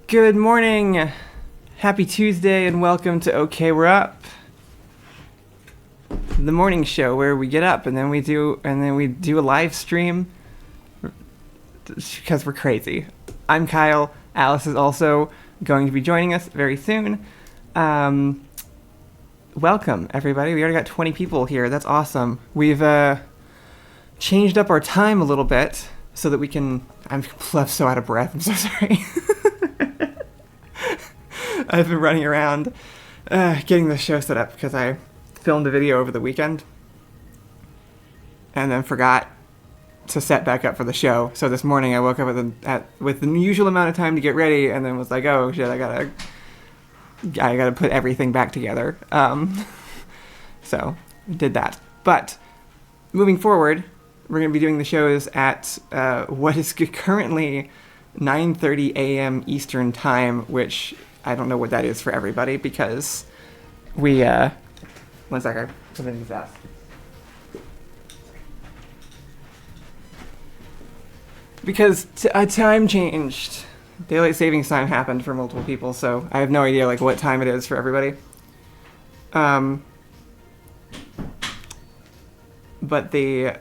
Good morning, happy Tuesday, and welcome to OK We're Up, the morning show where we get up and then we do a live stream because we're crazy. I'm Kyle. Alice is also going to be joining us very soon. Welcome everybody. We already got 20 people here. That's awesome. We've changed up our time a little bit so that we can. I'm so out of breath. I'm so sorry. I've been running around getting the show set up because I filmed a video over the weekend and then forgot to set back up for the show. So this morning I woke up with the usual amount of time to get ready and then was like, oh shit, I gotta put everything back together. So did that. But moving forward, we're going to be doing the shows at what is currently 9:30 a.m. Eastern Time, which I don't know what that is for everybody because we, one second, something fast. Because a time changed. Daylight savings time happened for multiple people, so I have no idea like what time it is for everybody. But yeah,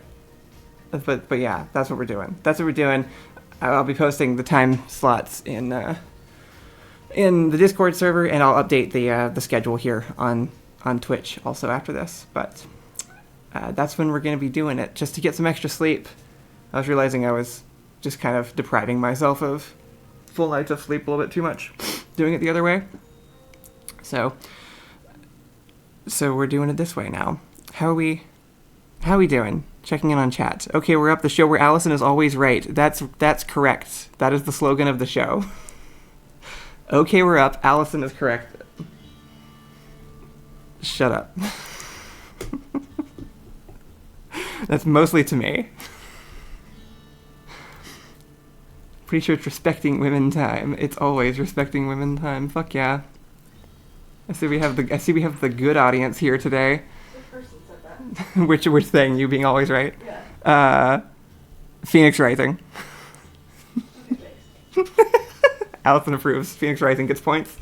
that's what we're doing. I'll be posting the time slots in the Discord server, and I'll update the schedule here on Twitch also after this. But that's when we're going to be doing it, just to get some extra sleep. I was realizing I was just kind of depriving myself of full nights of sleep a little bit too much, doing it the other way. So we're doing it this way now. How are we doing? Checking in on chat. Okay, we're up, the show where Allison is always right. That's correct. That is the slogan of the show. Okay, we're up. Allison is correct. Shut up. That's mostly to me. Pretty sure it's respecting women time. It's always respecting women time. Fuck yeah. I see we have the good audience here today. Which person said that? which thing? You being always right? Yeah. Phoenix Rising. Okay, thanks. Allison approves. Phoenix Rising gets points.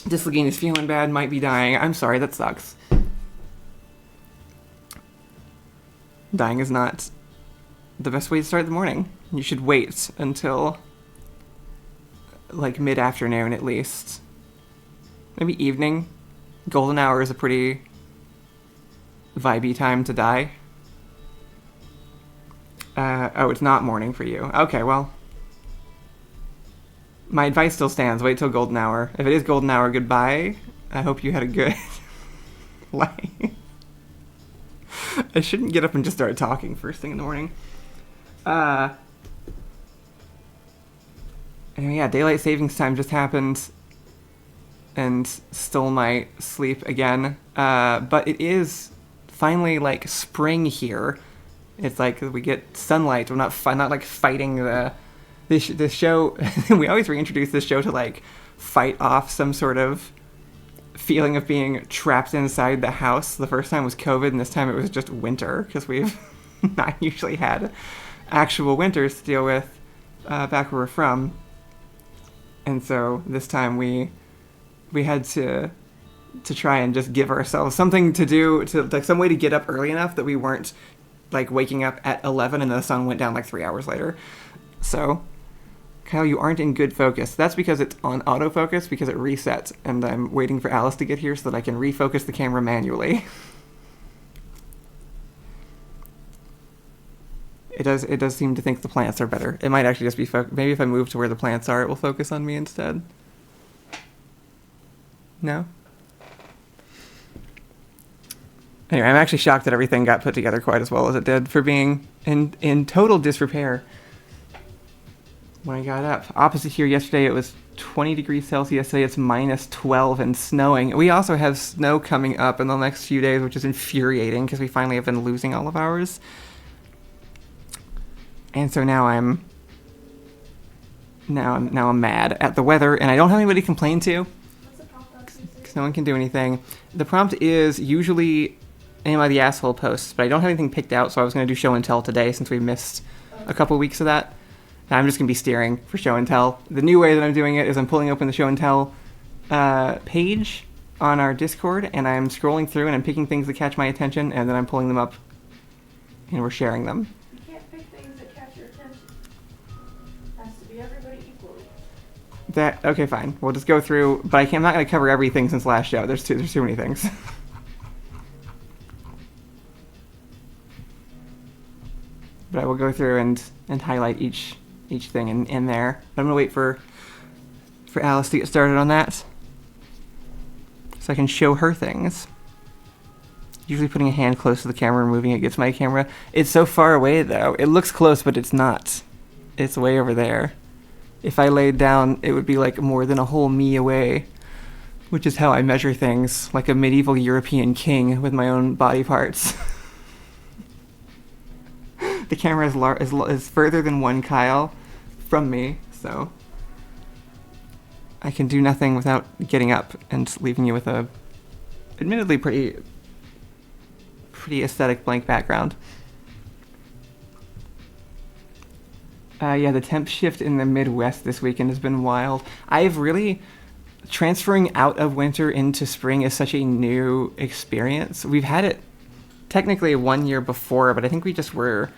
Dislegine is feeling bad, might be dying. I'm sorry, that sucks. Dying is not the best way to start the morning. You should wait until like mid-afternoon at least. Maybe evening. Golden hour is a pretty vibey time to die. Oh, it's not morning for you. Okay, well. My advice still stands. Wait till golden hour. If it is golden hour, goodbye. I hope you had a good life. I shouldn't get up and just start talking first thing in the morning. Anyway, yeah, daylight savings time just happened and stole my sleep again. But it is finally like spring here. It's like we get sunlight. We're not like fighting this show. We always reintroduce this show to like fight off some sort of feeling of being trapped inside the house. The first time was COVID, and this time it was just winter because we've not usually had actual winters to deal with back where we're from. And so this time we had to try and just give ourselves something to do, to like some way to get up early enough that we weren't like waking up at 11 and the sun went down like 3 hours later. So, Kyle, you aren't in good focus. That's because it's on autofocus because it resets, and I'm waiting for Alice to get here so that I can refocus the camera manually. It does seem to think the plants are better. It might actually just be maybe if I move to where the plants are, it will focus on me instead. No? Anyway, I'm actually shocked that everything got put together quite as well as it did for being in total disrepair when I got up. Opposite here yesterday, it was 20 degrees Celsius. Today it's minus 12 and snowing. We also have snow coming up in the next few days, which is infuriating because we finally have been losing all of ours. And so now I'm mad at the weather, and I don't have anybody to complain to. What's the prompt on Because no one can do anything. The prompt is usually any of the asshole posts, but I don't have anything picked out, so I was going to do show and tell today since we missed a couple weeks of that. And I'm just going to be steering for show and tell. The new way that I'm doing it is I'm pulling open the show and tell page on our Discord, and I'm scrolling through and I'm picking things that catch my attention, and then I'm pulling them up and we're sharing them. You can't pick things that catch your attention. It has to be everybody equally. Okay, fine. We'll just go through, but I'm not going to cover everything since last show. There's too many things. But I will go through and highlight each thing in there. But I'm going to wait for Alice to get started on that, so I can show her things. Usually putting a hand close to the camera and moving it gets my camera. It's so far away, though. It looks close, but it's not. It's way over there. If I laid down, it would be like more than a whole me away, which is how I measure things, like a medieval European king with my own body parts. The camera is further than 1 Kyle from me, so I can do nothing without getting up and leaving you with a admittedly pretty aesthetic blank background. Yeah, the temp shift in the Midwest this weekend has been wild. I've really... Transferring out of winter into spring is such a new experience. We've had it technically 1 year before, but I think we just were...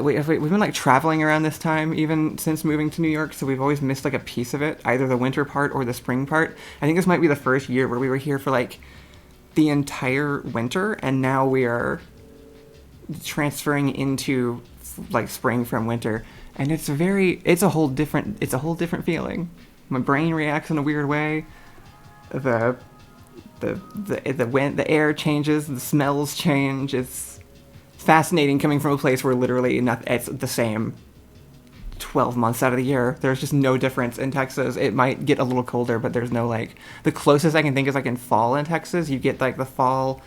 we've been like traveling around this time even since moving to New York, so we've always missed like a piece of it, either the winter part or the spring part. I think this might be the first year where we were here for like the entire winter, and now we are transferring into like spring from winter, and it's a whole different feeling. My brain reacts in a weird way. The wind, the air changes, the smells change. It's fascinating coming from a place where literally it's the same 12 months out of the year. There's just no difference in Texas. It might get a little colder, but there's no like, the closest I can think is like in fall in Texas, you get like the fall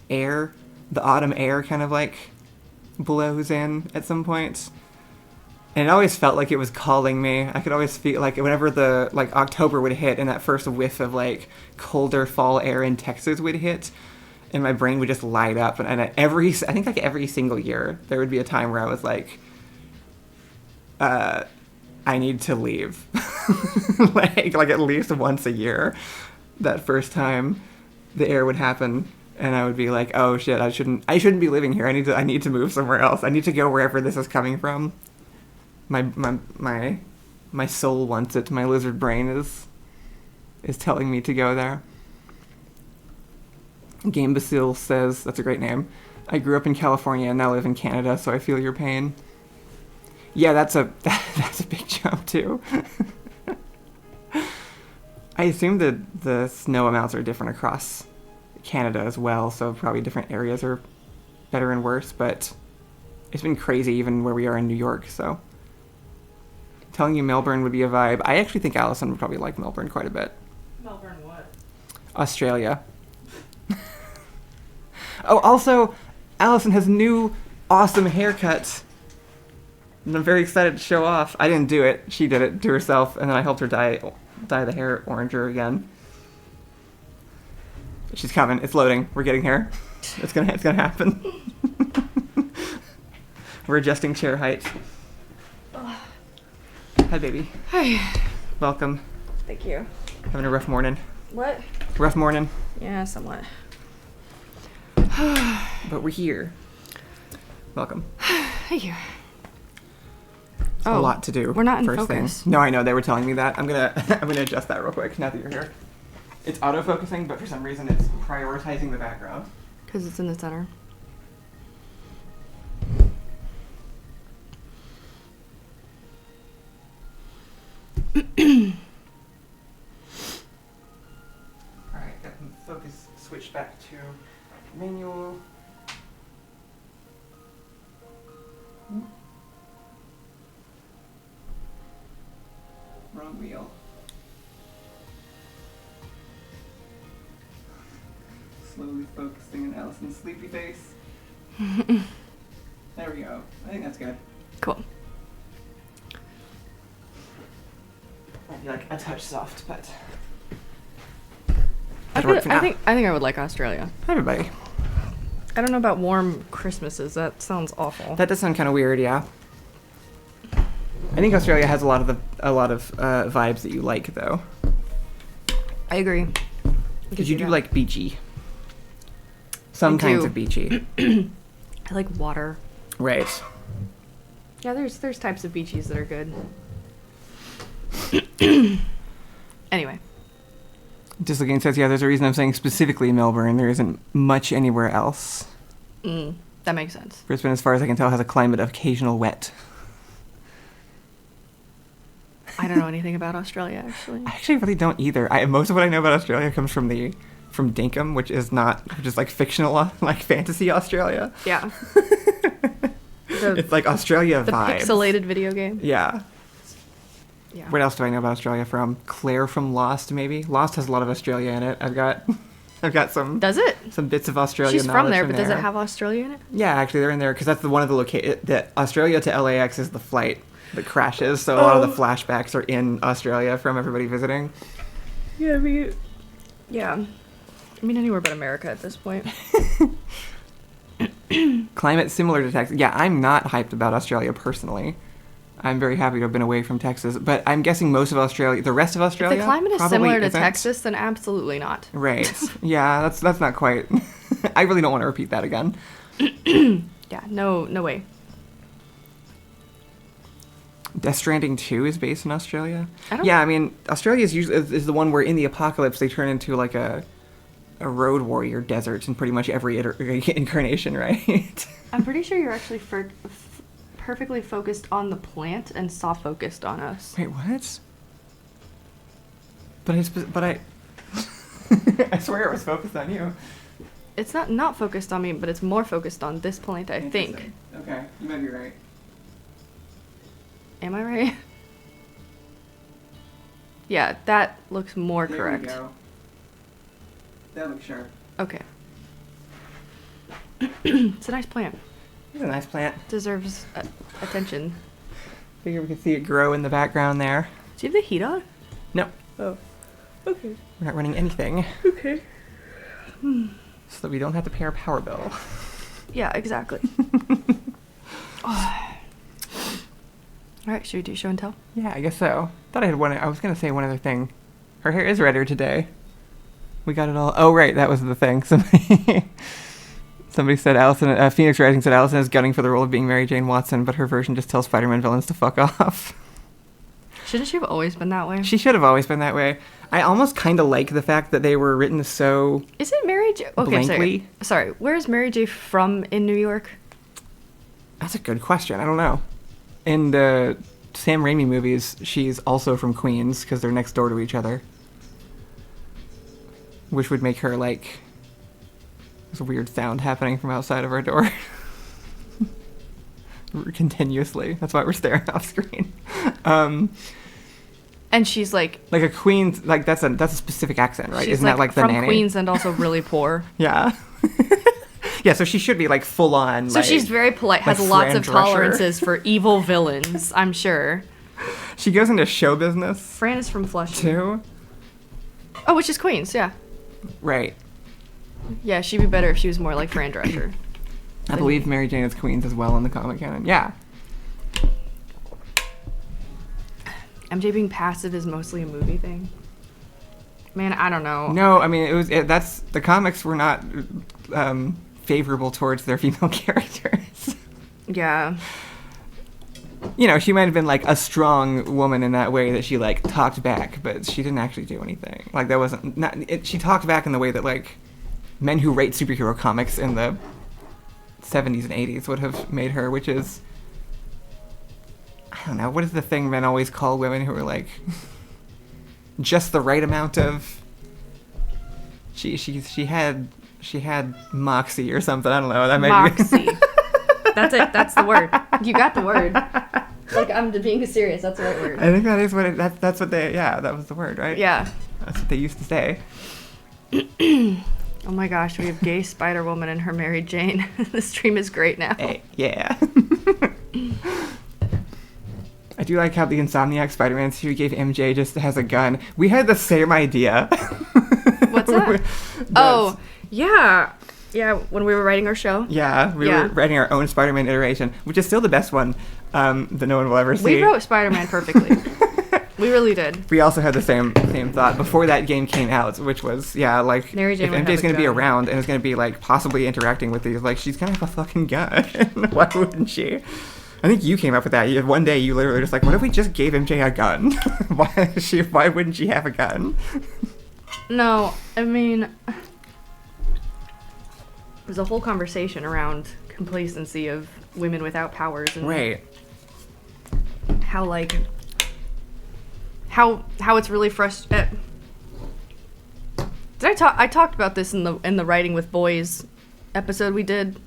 air, the autumn air kind of like blows in at some point. And it always felt like it was calling me. I could always feel like whenever the like October would hit and that first whiff of like colder fall air in Texas would hit, and my brain would just light up. And I think like every single year there would be a time where I was like, I need to leave. like at least once a year, that first time the air would happen, and I would be like, oh shit, I shouldn't be living here. I need to move somewhere else. I need to go wherever this is coming from. My soul wants it. My lizard brain is telling me to go there. Game Basil says, that's a great name. I grew up in California and now live in Canada, so I feel your pain. Yeah, that's a big jump too. I assume that the snow amounts are different across Canada as well, so probably different areas are better and worse, but it's been crazy even where we are in New York, so... Telling you Melbourne would be a vibe. I actually think Allison would probably like Melbourne quite a bit. Melbourne what? Australia. Oh, also, Allison has new awesome haircut. And I'm very excited to show off. I didn't do it. She did it to herself, and then I helped her dye the hair oranger again. She's coming. It's loading. We're getting here. It's gonna happen. We're adjusting chair height. Hi, baby. Hi. Welcome. Thank you. Having a rough morning. What? Rough morning. Yeah, somewhat. But we're here. Welcome. Thank you. A lot to do. We're not in first focus. Thing. No, I know. They were telling me that. I'm gonna adjust that real quick now that you're here. It's auto-focusing, but for some reason it's prioritizing the background. Because it's in the center. Alright, got the focus switch back to manual. Wrong wheel. Slowly focusing on Allison's sleepy face. There we go. I think that's good. Cool. Might be like a touch soft, but I it'll work for now. think I would like Australia. Hi, everybody. I don't know about warm Christmases. That sounds awful. That does sound kind of weird, yeah. I think Australia has a lot of vibes that you like, though. I agree. Because you do like beachy. Some I kinds do. of beachy. I like water. Right. Yeah, there's types of beaches that are good. Anyway. Dislocating says, yeah, there's a reason I'm saying specifically Melbourne. There isn't much anywhere else. That makes sense. Brisbane, as far as I can tell, has a climate of occasional wet. I don't know anything about Australia, actually. I actually really don't either. Most of what I know about Australia comes from Dinkum, which is like fictional, like fantasy Australia. Yeah. It's like Australia The vibes. pixelated video game. Yeah. Yeah. What else do I know about Australia from? Claire from Lost, maybe. Lost has a lot of Australia in it. I've got some. Does it? Some bits of Australia. She's from knowledge there, but does it have Australia in it? Yeah, actually, they're in there because that's one of the that Australia to LAX is the flight that crashes. So a lot of the flashbacks are in Australia from everybody visiting. Yeah, I mean anywhere but America at this point. Climate similar to Texas. Yeah, I'm not hyped about Australia personally. I'm very happy to have been away from Texas, but I'm guessing most of Australia, the rest of Australia, If the climate is probably similar to isn't. Texas, then absolutely not. Right. Yeah, that's not quite. I really don't want to repeat that again. Yeah, no way. Death Stranding 2 is based in Australia. I Yeah, I mean, Australia is the one where in the apocalypse they turn into like a road warrior desert in pretty much every incarnation, right? I'm pretty sure you're actually perfectly focused on the plant and soft focused on us. Wait, what? But I I swear it was focused on you. It's not focused on me, but it's more focused on this plant, I think. Okay, you might be right. Am I right? Yeah, that looks more correct. There we go. That looks sharp. Okay. It's a nice plant. It's a nice plant. Deserves attention. Figure we can see it grow in the background there. Do you have the heat on? No, Oh. Okay. we're not running anything. Okay. So that we don't have to pay our power bill. Yeah, exactly. Alright, should we do show and tell? Yeah, I guess so. I was going to say one other thing. Her hair is redder today. We got it all. Oh, right, that was the thing. Somebody said Phoenix Rising said Allison is gunning for the role of being Mary Jane Watson, but her version just tells Spider-Man villains to fuck off. Shouldn't she have always been that way? She should have always been that way. I almost kind of like the fact that they were written so Isn't Mary J... Okay, blankly. sorry. Where is Mary J from in New York? That's a good question. I don't know. In the Sam Raimi movies, she's also from Queens because they're next door to each other. Which would make her like... There's a weird sound happening from outside of our door. Continuously. That's why we're staring off screen. And she's like Like a Queens... Like that's a specific accent, right? she's Isn't that like the from nanny? Queens and also really poor. Yeah. Yeah, so she should be like full on. So like, she's very polite, has like lots Fran of Drescher. tolerances for evil villains, I'm sure. She goes into show business Fran is from Flushing. too. Oh, which is Queens, yeah. Right. Yeah, she'd be better if she was more like Fran Drescher. I believe Mary Jane is Queens as well in the comic canon. Yeah. MJ being passive is mostly a movie thing. Man, I don't know. No, I mean that's the comics were not favorable towards their female characters. Yeah. You know, she might have been like a strong woman in that way that she like talked back, but she didn't actually do anything. Like that wasn't she talked back in the way that like men who write superhero comics in the 70s and 80s would have made her, which is I don't know, what is the thing men always call women who are like just the right amount of she had moxie or something. I don't know. That Moxie. That's it. That's the word. You got the word. Like, I'm being serious. That's the right word. I think that is what that's what they that was the word, right? Yeah. That's what they used to say. Oh my gosh, we have gay Spider-Woman and her Mary Jane. The stream is great now. Hey, yeah. I do like how the Insomniac Spider-Man series gave MJ just has a gun. We had the same idea. What's that? Oh, yeah. Yeah, when we were writing our show. Yeah, we Yeah. were writing our own Spider-Man iteration, which is still the best one. that no one will ever see. We wrote Spider-Man perfectly. We really did. We also had the same thought before that game came out, which was, like, Mary Jane if would have MJ's a going to be gun. around and is going to be, like, possibly interacting with these, like, she's going to have a fucking gun. Why wouldn't she? I think you came up with that. One day you literally were just like, what if we just gave MJ a gun? Why wouldn't she have a gun? No, I mean, there's a whole conversation around complacency of women without powers and Right. how like how it's really frustrating. I talked about this in the Writing with Boys episode we did.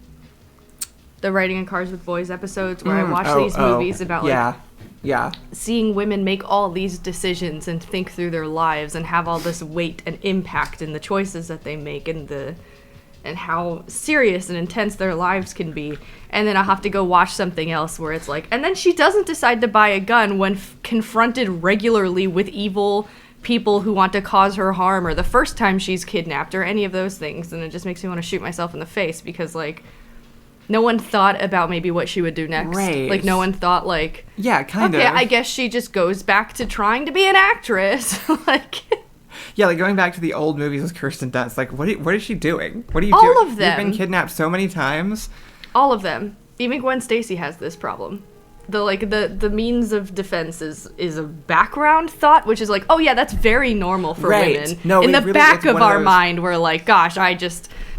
The Writing in Cars with Boys episodes where I watch these movies about like Yeah. seeing women make all these decisions and think through their lives and have all this weight and impact in the choices that they make and how serious and intense their lives can be. And then I'll have to go watch something else where it's like, and then she doesn't decide to buy a gun when confronted regularly with evil people who want to cause her harm, or the first time she's kidnapped, or any of those things. And it just makes me want to shoot myself in the face because, like, no one thought about maybe what she would do next. Right. Like, no one thought, like, Yeah, kind okay, of. I guess she just goes back to trying to be an actress. Like, Yeah, like going back to the old movies with Kirsten Dunst, like what is she doing? What are you All doing? of them. You've been kidnapped so many times. all of them. Even Gwen Stacy has this problem. The means of defense is a background thought, which is like, oh yeah, that's very normal for Right. women. No, in it the really- back it's of one of our those- mind, we're like, gosh,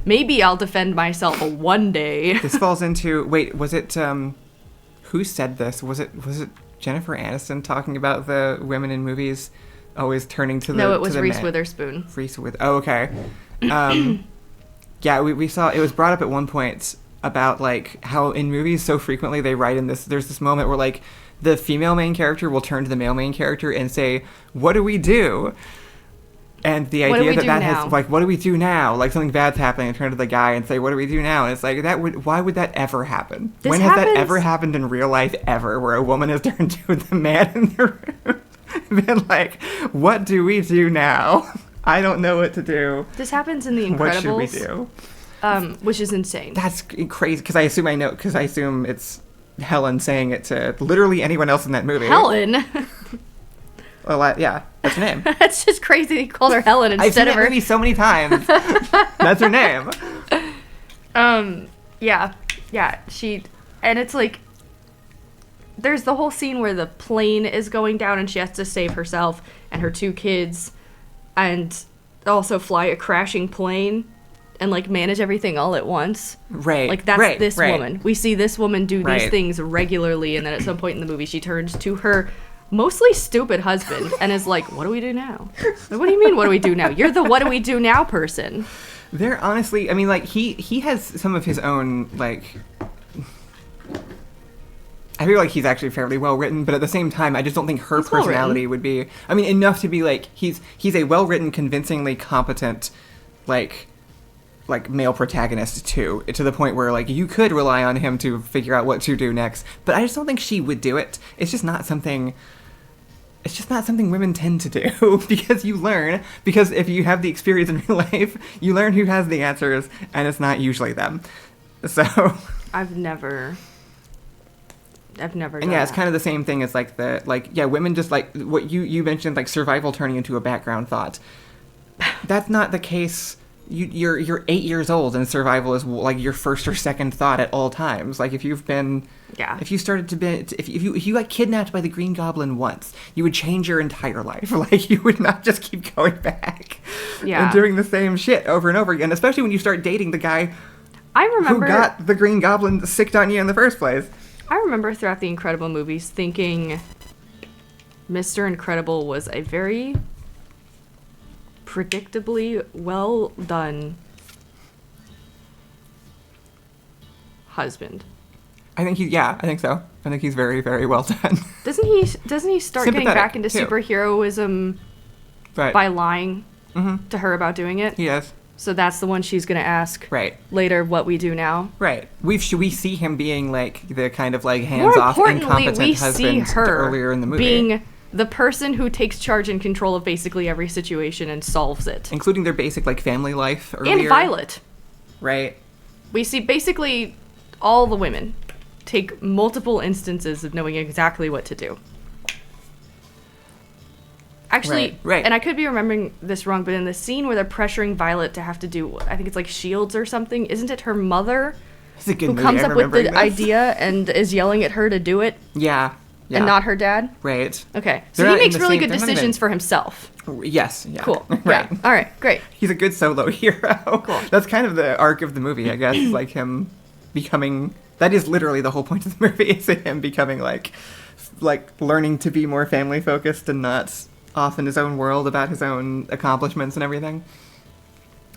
maybe I'll defend myself one day. This falls into was it who said this? Was it Jennifer Aniston talking about the women in movies always turning to the No, it to was the Reese men? Witherspoon. Reese with okay. Yeah, we saw it was brought up at one point about like how in movies so frequently they write in this. There's this moment where like the female main character will turn to the male main character and say, "What do we do?" And the What do idea we that do that now? has like, what do we do now? Like something bad's happening, and turn to the guy and say, "What do we do now?" And it's like why would that ever happen? This When has that happens- ever happened in real life ever, where a woman has turned to the man in the room and been like, "What do we do now? I don't know what to do. This happens in The What should we Incredibles, do?" which is insane. That's crazy because I assume it's Helen saying it to literally anyone else in that movie. Helen. Well, yeah, that's her name. That's just crazy. They called her Helen I've seen instead of that her. movie so many times. That's her name. Yeah, and it's like, there's the whole scene where the plane is going down and she has to save herself and her two kids and also fly a crashing plane and like manage everything all at once. Right. Like that's this right. woman. We see this woman do these Right. things regularly, and then at some point in the movie she turns to her mostly stupid husband and is like, what do we do now? What do you mean, what do we do now? You're the what do we do now person. They're honestly, I mean, like, he has some of his own, like... I feel like he's actually fairly well written, but at the same time, I just don't think her He's well-written. personality would be... I mean, enough to be, like, he's a well-written, convincingly competent, like male protagonist, too, to the point where, like, you could rely on him to figure out what to do next, but I just don't think she would do it. It's just not something women tend to do because if you have the experience in real life, you learn who has the answers, and it's not usually them. So, I've never and done yeah, it's that. kind of the same thing as women just like what you mentioned, like survival turning into a background thought. That's not the case. You're 8 years old, and survival is like your first or second thought at all times. Like if you got kidnapped by the Green Goblin once, you would change your entire life. Like you would not just keep going back Yeah. and doing the same shit over and over again. Especially when you start dating the guy I who remember got the Green Goblin sicked on you in the first place. I remember throughout the Incredible movies thinking Mr. Incredible was a very predictably well done husband. I think so. I think he's very, very well done. Doesn't he start getting Sympathetic, back into too. superheroism But by lying to her about doing it? he is. So that's the one she's going to ask Right. later, what we do now. Right. We see him being like the kind of like More hands-off, importantly, incompetent we see husband her earlier in the movie, being the person who takes charge and control of basically every situation and solves it. including their basic like family life earlier. And Violet. Right. We see basically all the women take multiple instances of knowing exactly what to do. Actually, Right. and I could be remembering this wrong, but in the scene where they're pressuring Violet to have to do, I think it's like shields or something, isn't it her mother It's a good who movie. comes I'm up with the remembering this. idea and is yelling at her to do it, Yeah. Yeah. and not her dad? Right. Okay, so They're he not in makes the really same- good they're not even- decisions for himself. Yes. Yeah. Cool. Right. Yeah. All right. Great. He's a good solo hero. Cool. That's kind of the arc of the movie, I guess. Is like him becoming. That is literally the whole point of the movie. Is him becoming like learning to be more family focused and not off in his own world about his own accomplishments and everything.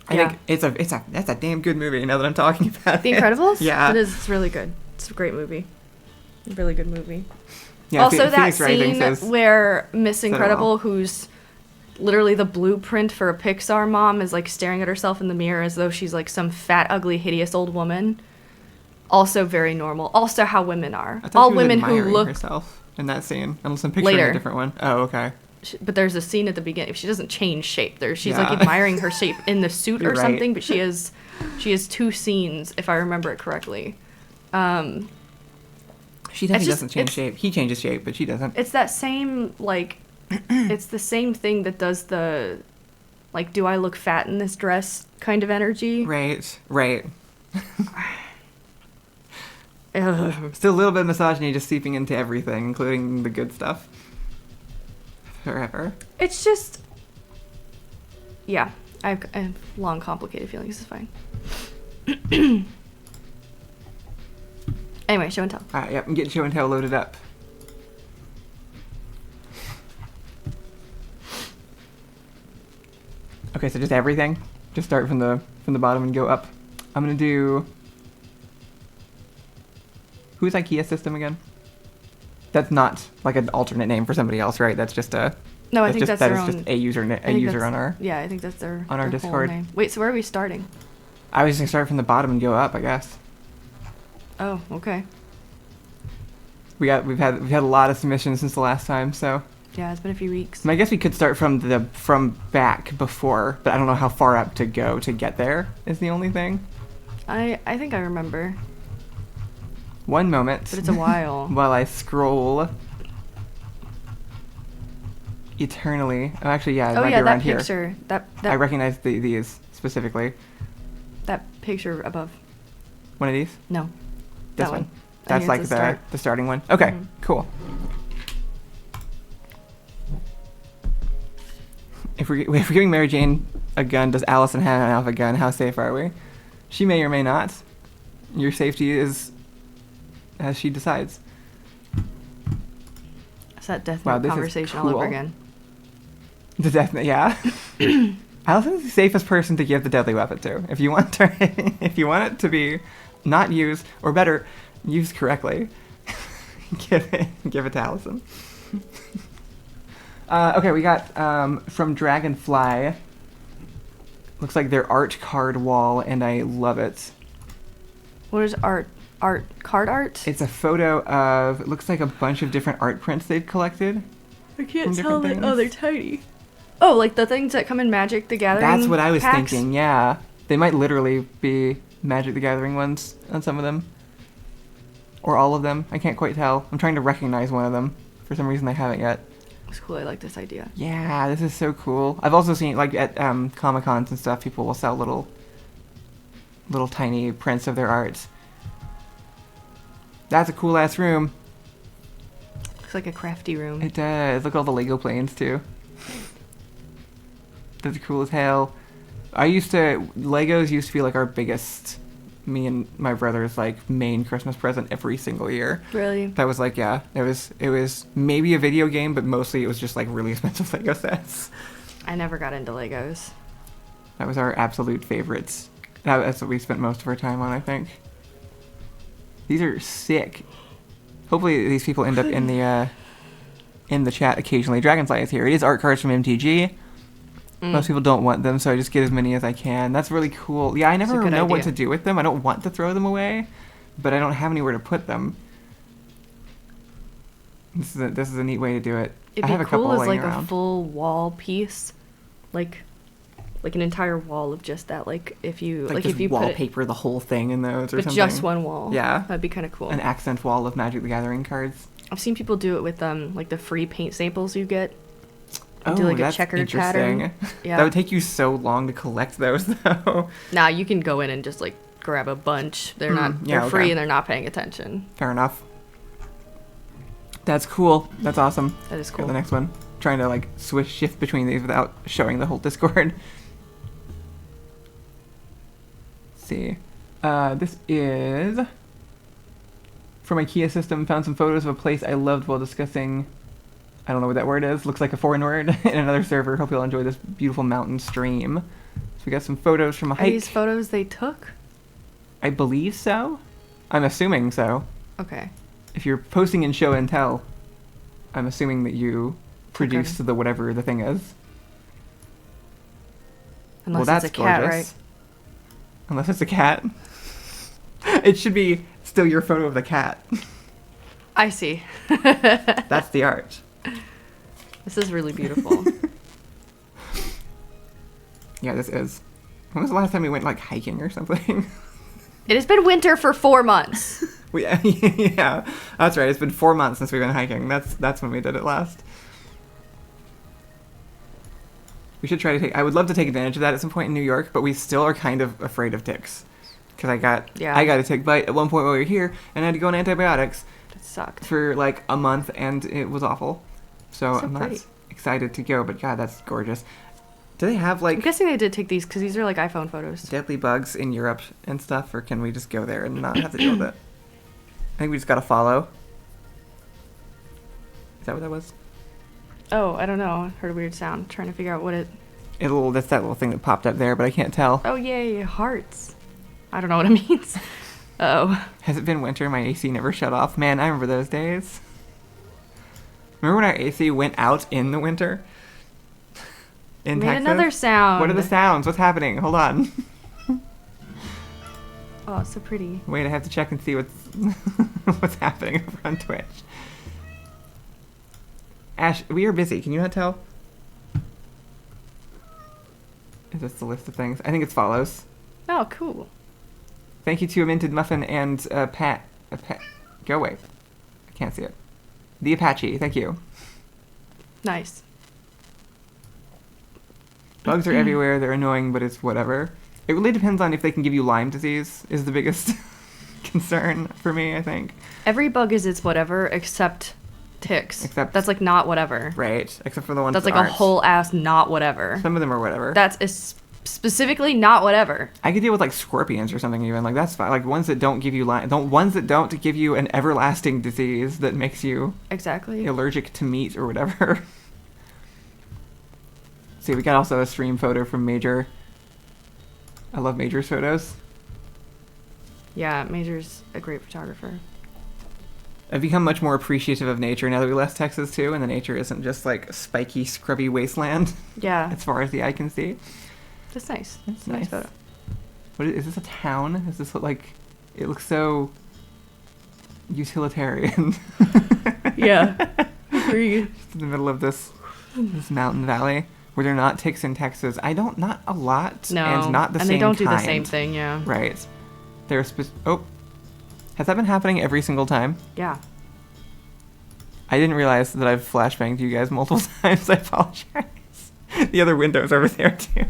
I Yeah. think that's a damn good movie. Now that I'm talking about The it. Incredibles? Yeah. It is. It's really good. It's a great movie. Really good movie. Yeah. Also, that Phoenix Rising scene says- where Miss said it Incredible, all. who's literally the blueprint for a Pixar mom, is like staring at herself in the mirror as though she's like some fat, ugly, hideous old woman. Also very normal. Also how women are. I thought All she was women who admiring look. herself in that scene. Unless I'm picturing Later. a different one. Oh, okay. But there's a scene at the beginning. She doesn't change shape. She's Yeah. like admiring her shape in the suit You're or right. something. But she has two scenes, if I remember it correctly. She definitely just- doesn't change it's- shape. He changes shape, but she doesn't. It's that same like, it's the same thing that does the, like, do I look fat in this dress kind of energy. Right. Right. Ugh. Still a little bit of misogyny just seeping into everything, including the good stuff. Forever. It's just, yeah. I have long, complicated feelings. It's fine. Anyway, show and tell. Alright, yep, I'm getting show and tell loaded up. Okay, so just everything. Just start from the bottom and go up. I'm gonna do. Who's IKEA System again? That's not like an alternate name for somebody else, right? That's just a. No, I think just, that's their that is own. just a user I think user that's- on our. Yeah, I think that's their on our their whole Discord. name. Wait, so where are we starting? I was gonna start from the bottom and go up, I guess. Oh, okay. We've had a lot of submissions since the last time, so. Yeah, it's been a few weeks. I guess we could start from back before, but I don't know how far up to go to get there. Is the only thing. I think I remember, One moment. but it's a while. While I scroll eternally. Oh, actually, yeah, it Oh might yeah, be around that here. picture. That I recognize these specifically. that picture above. One of these. No, This that one. one. I That's think like it's the the start. the starting one. Okay, Mhm. cool. If we're giving Mary Jane a gun, does Allison have a gun? How safe are we? She may or may not. Your safety is as she decides. It's that death Wow, note this is conversation all over cool. again. The death, yeah. Allison's the safest person to give the deadly weapon to. If you want to, if you want it to be not used, or better, used correctly, give it to Allison. Okay, we got from Dragonfly. Looks like their art card wall, and I love it. What is art? Card art? It's a photo of, it looks like a bunch of different art prints they've collected. I can't from tell different that. Oh, they're things. tiny. Oh, like the things that come in Magic the Gathering. That's what I was packs? thinking, yeah. They might literally be Magic the Gathering ones on some of them. Or all of them. I can't quite tell. I'm trying to recognize one of them. For some reason I haven't yet. It's cool. I like this idea. Yeah, this is so cool. I've also seen, like, at Comic-Cons and stuff, people will sell little tiny prints of their art. That's a cool-ass room. Looks like a crafty room. It does. Look at all the Lego planes, too. That's cool as hell. Legos used to be, like, our biggest, me and my brother's, like, main Christmas present every single year. Really? That was, like, yeah, it was maybe a video game, but mostly it was just, like, really expensive Lego sets. I never got into Legos. That was our absolute favorites. That's what we spent most of our time on, I think. These are sick. Hopefully these people end up in the chat occasionally. Dragonfly is here. It is art cards from MTG. Most people don't want them, so I just get as many as I can. That's really cool. Yeah, I It's a never good know what idea. to do with them. I don't want to throw them away, but I don't have anywhere to put them. This is a neat way to do it. It'd I be have a couple cool as laying like around. a full wall piece, like like an entire wall of just that. Like if you Like, like just if you put it, wallpaper the whole thing in those or but something. just one wall. Yeah. That'd be kind of cool. An accent wall of Magic the Gathering cards. I've seen people do it with like the free paint samples you get. Oh, Do like a that's checkered interesting. pattern. Yeah. That would take you so long to collect those, though. Nah, you can go in and just like grab a bunch. They're not yeah, they're free okay. and they're not paying attention. Fair enough. That's cool. That's awesome. That is Go cool. to the next one. Trying to like shift between these without showing the whole Discord. Let's see. This is from IKEA system. Found some photos of a place I loved while discussing. I don't know what that word is. Looks like a foreign word in another server. Hope you'll enjoy this beautiful mountain stream. So we got some photos from a Are hike. these photos they took? I believe so. I'm assuming so. Okay. If you're posting in show and tell, I'm assuming that you produced the whatever the thing is. Unless Well, that's it's a cat, gorgeous. right? Unless it's a cat. It should be still your photo of the cat. I see. That's the art. This is really beautiful. Yeah, this is. When was the last time we went like hiking or something? It has been winter for 4 months. Yeah, that's right. It's been 4 months since we went hiking. That's when we did it last. We should try to take. I would love to take advantage of that at some point in New York, but we still are kind of afraid of ticks. Because I got a tick bite at one point while we were here, and I had to go on antibiotics That sucked. for like a month, and it was awful. So I'm pretty. not excited to go, but God, that's gorgeous. Do they have I'm like guessing they did take these because these are like iPhone photos. deadly bugs in Europe and stuff, or can we just go there and not have to deal with it? I think we just gotta follow. Is that what that was? Oh, I don't know. I heard a weird sound. Trying to figure out what it. That's that little thing that popped up there, but I can't tell. Oh, yay, hearts. I don't know what it means. Oh. Has it been winter? My AC never shut off. Man, I remember those days. Remember when our AC went out in the winter? In Made Texas? another sound. What are the sounds? What's happening? Hold on. Oh, it's so pretty. Wait, I have to check and see what's what's happening over on Twitch. Ash, we are busy. Can you not tell? Is this the list of things? I think it's follows. Oh, cool. Thank you to a Minted Muffin and Pat. Go away. I can't see it. The Apache. Thank you. Nice. Bugs are everywhere. They're annoying, but it's whatever. It really depends on if they can give you Lyme disease is the biggest concern for me, I think. Every bug is its whatever except ticks. Except- That's like not whatever. Right. Except for the ones That's that like a aren't. whole ass not whatever. Some of them are whatever. Specifically not whatever. I could deal with like scorpions or something even. Like that's fine. Like ones that don't give you ones that don't give you an everlasting disease that makes you Exactly. allergic to meat or whatever. See, we got also a stream photo from Major. I love Major's photos. Yeah, Major's a great photographer. I've become much more appreciative of nature now that we left Texas too, and the nature isn't just like a spiky, scrubby wasteland Yeah, as far as the eye can see. that's nice. That's Nice nice. photo. What is this a town? Is this like? It looks so utilitarian. Yeah. Agreed. Just in the middle of this mountain valley where there are not ticks in Texas. Not a lot, No. and not the and same they don't do the kind. same thing, yeah. Right. They're has that been happening every single time? Yeah. I didn't realize that I've flashbanged you guys multiple times. I apologize. The other window's over there too.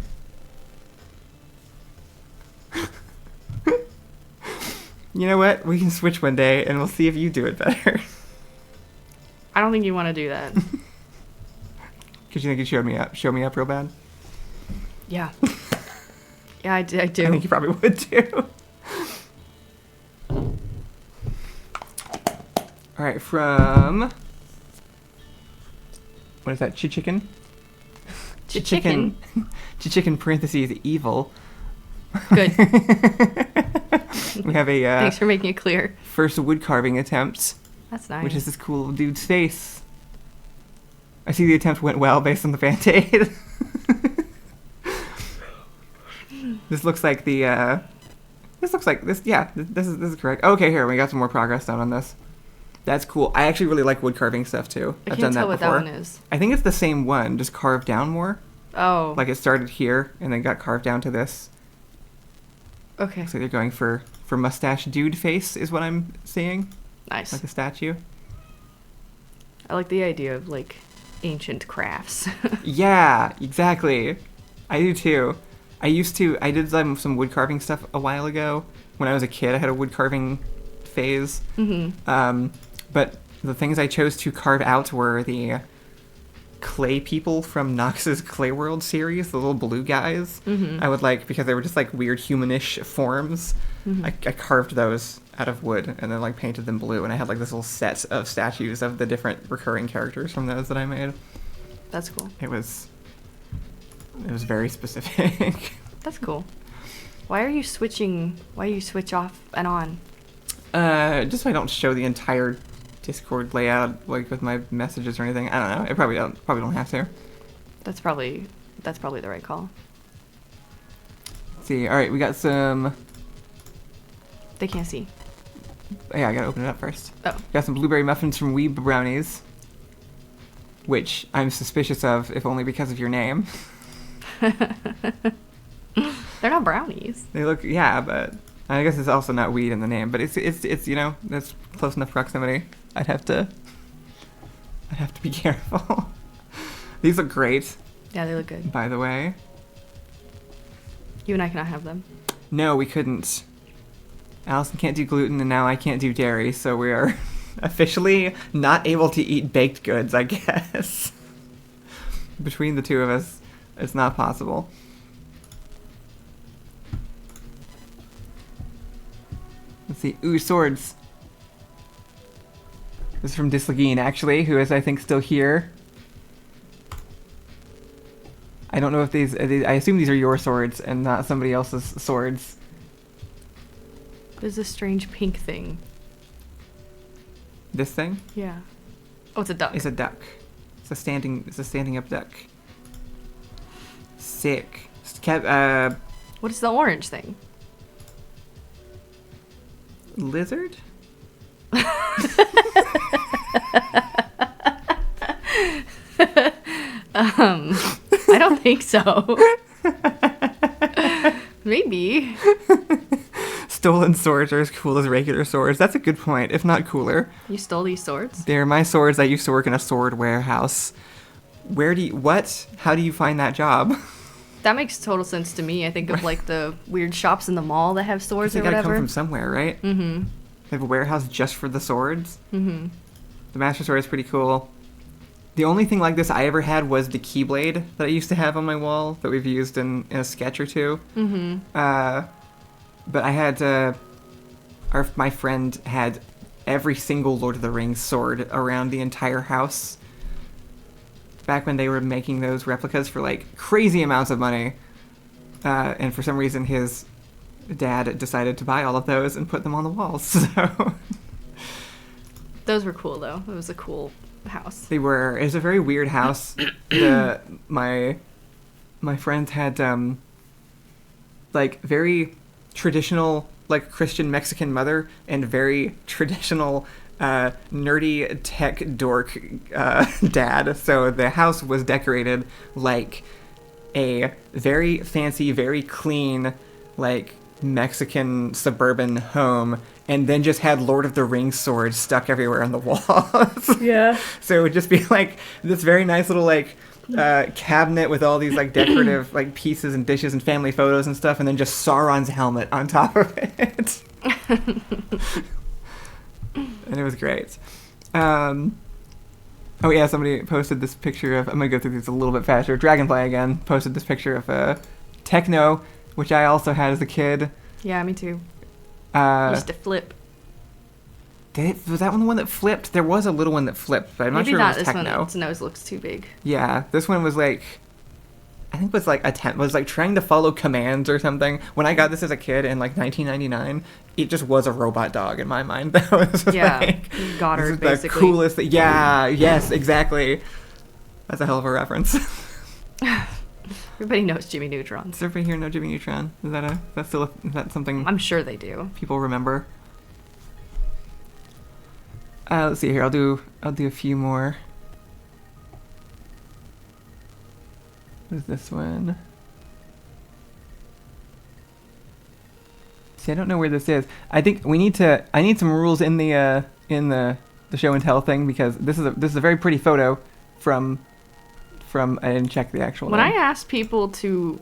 You know what? We can switch one day and we'll see if you do it better. I don't think you want to do that. Because you think you show me up real bad? Yeah. Yeah, I do. I think you probably would too. Alright, from... What is that? Chichicken? Chicken. Chichicken parentheses evil. Good. We have a Thanks for making it clear. first wood carving attempt, That's nice. which is this cool dude's face. I see the attempt went well based on the Band-Aid. This looks like the, this is correct. Okay, here, we got some more progress done on this. That's cool. I actually really like wood carving stuff too. I I've can't done tell that what before. that one is. I think it's the same one, just carved down more. Oh. Like it started here and then got carved down to this. Okay. So they're going for mustache dude face is what I'm seeing, Nice. like a statue. I like the idea of like ancient crafts. Yeah, exactly. I do too. I did some wood carving stuff a while ago. When I was a kid, I had a wood carving phase. But the things I chose to carve out were the clay people from Nox's Clay World series, the little blue guys. I would because they were just like weird humanish forms. I carved those out of wood and then like painted them blue, and I had like this little set of statues of the different recurring characters from those that I made. That's cool. It was very specific. That's cool. Why do you switch off and on? Just so I don't show the entire Discord layout like with my messages or anything. I don't know. I probably don't have to. That's probably the right call. Let's see. All right, we got some. They can't see. Yeah, I gotta open it up first. Oh. Got some blueberry muffins from Weeb Brownies, which I'm suspicious of, if only because of your name. They're not brownies. They look, yeah, but I guess it's also not weed in the name. But it's that's close enough proximity. I'd have to be careful. These look great, Yeah, they look good. by the way. You and I cannot have them. No, we couldn't. Allison can't do gluten, and now I can't do dairy, so we are officially not able to eat baked goods, I guess. Between the two of us, it's not possible. Let's see. Ooh, swords. This is from Dislagine, actually, who is, I think, still here. I don't know if these... I assume these are your swords and not somebody else's swords. There's a strange pink thing. This thing Yeah. Oh, it's a duck. is a duck. It's a standing up duck. Sick. What is the orange thing? Lizard? I don't think so. Maybe. Stolen swords are as cool as regular swords. That's a good point, if not cooler. You stole these swords? They're my swords. I used to work in a sword warehouse. How do you find that job? That makes total sense to me. I think of like the weird shops in the mall that have swords They or gotta whatever. come from somewhere, right? Mm-hmm. They have a warehouse just for the swords. Mm-hmm. The Master Sword is pretty cool. The only thing like this I ever had was the Keyblade that I used to have on my wall that we've used in a sketch or two. Mm-hmm. But I had my friend had every single Lord of the Rings sword around the entire house. Back when they were making those replicas for like crazy amounts of money. And for some reason his dad decided to buy all of those and put them on the walls. So Those were cool though. It was a cool house. they were. It was a very weird house. My friends had like very traditional like Christian Mexican mother and very traditional nerdy tech dork dad. So the house was decorated like a very fancy, very clean, like Mexican suburban home, and then just had Lord of the Rings swords stuck everywhere on the walls. Yeah. So it would just be like this very nice little like cabinet with all these like decorative like pieces and dishes and family photos and stuff, and then just Sauron's helmet on top of it. And it was great. Oh yeah, somebody posted this picture of, I'm gonna go through these a little bit faster. Dragonfly again posted this picture of Techno, which I also had as a kid. Yeah, me too. Used to flip. Was that one the one that flipped? There was a little one that flipped, but I'm not Maybe sure not it was this Techno. one. Its nose looks too big. Yeah, this one was like, I think was like was like trying to follow commands or something. When I got this as a kid in like 1999, it just was a robot dog in my mind. That was Yeah, like, Goddard, this is basically. the coolest thing. Yeah, yes, exactly. That's a hell of a reference. Everybody knows Jimmy Neutron. Does everybody here know Jimmy Neutron? Is that something I'm sure they do. people remember? Let's see here. I'll do a few more. What is this one? See, I don't know where this is. I think we need to. I need some rules in the show and tell thing, because this is a very pretty photo from. I didn't check the actual. When name. I asked people to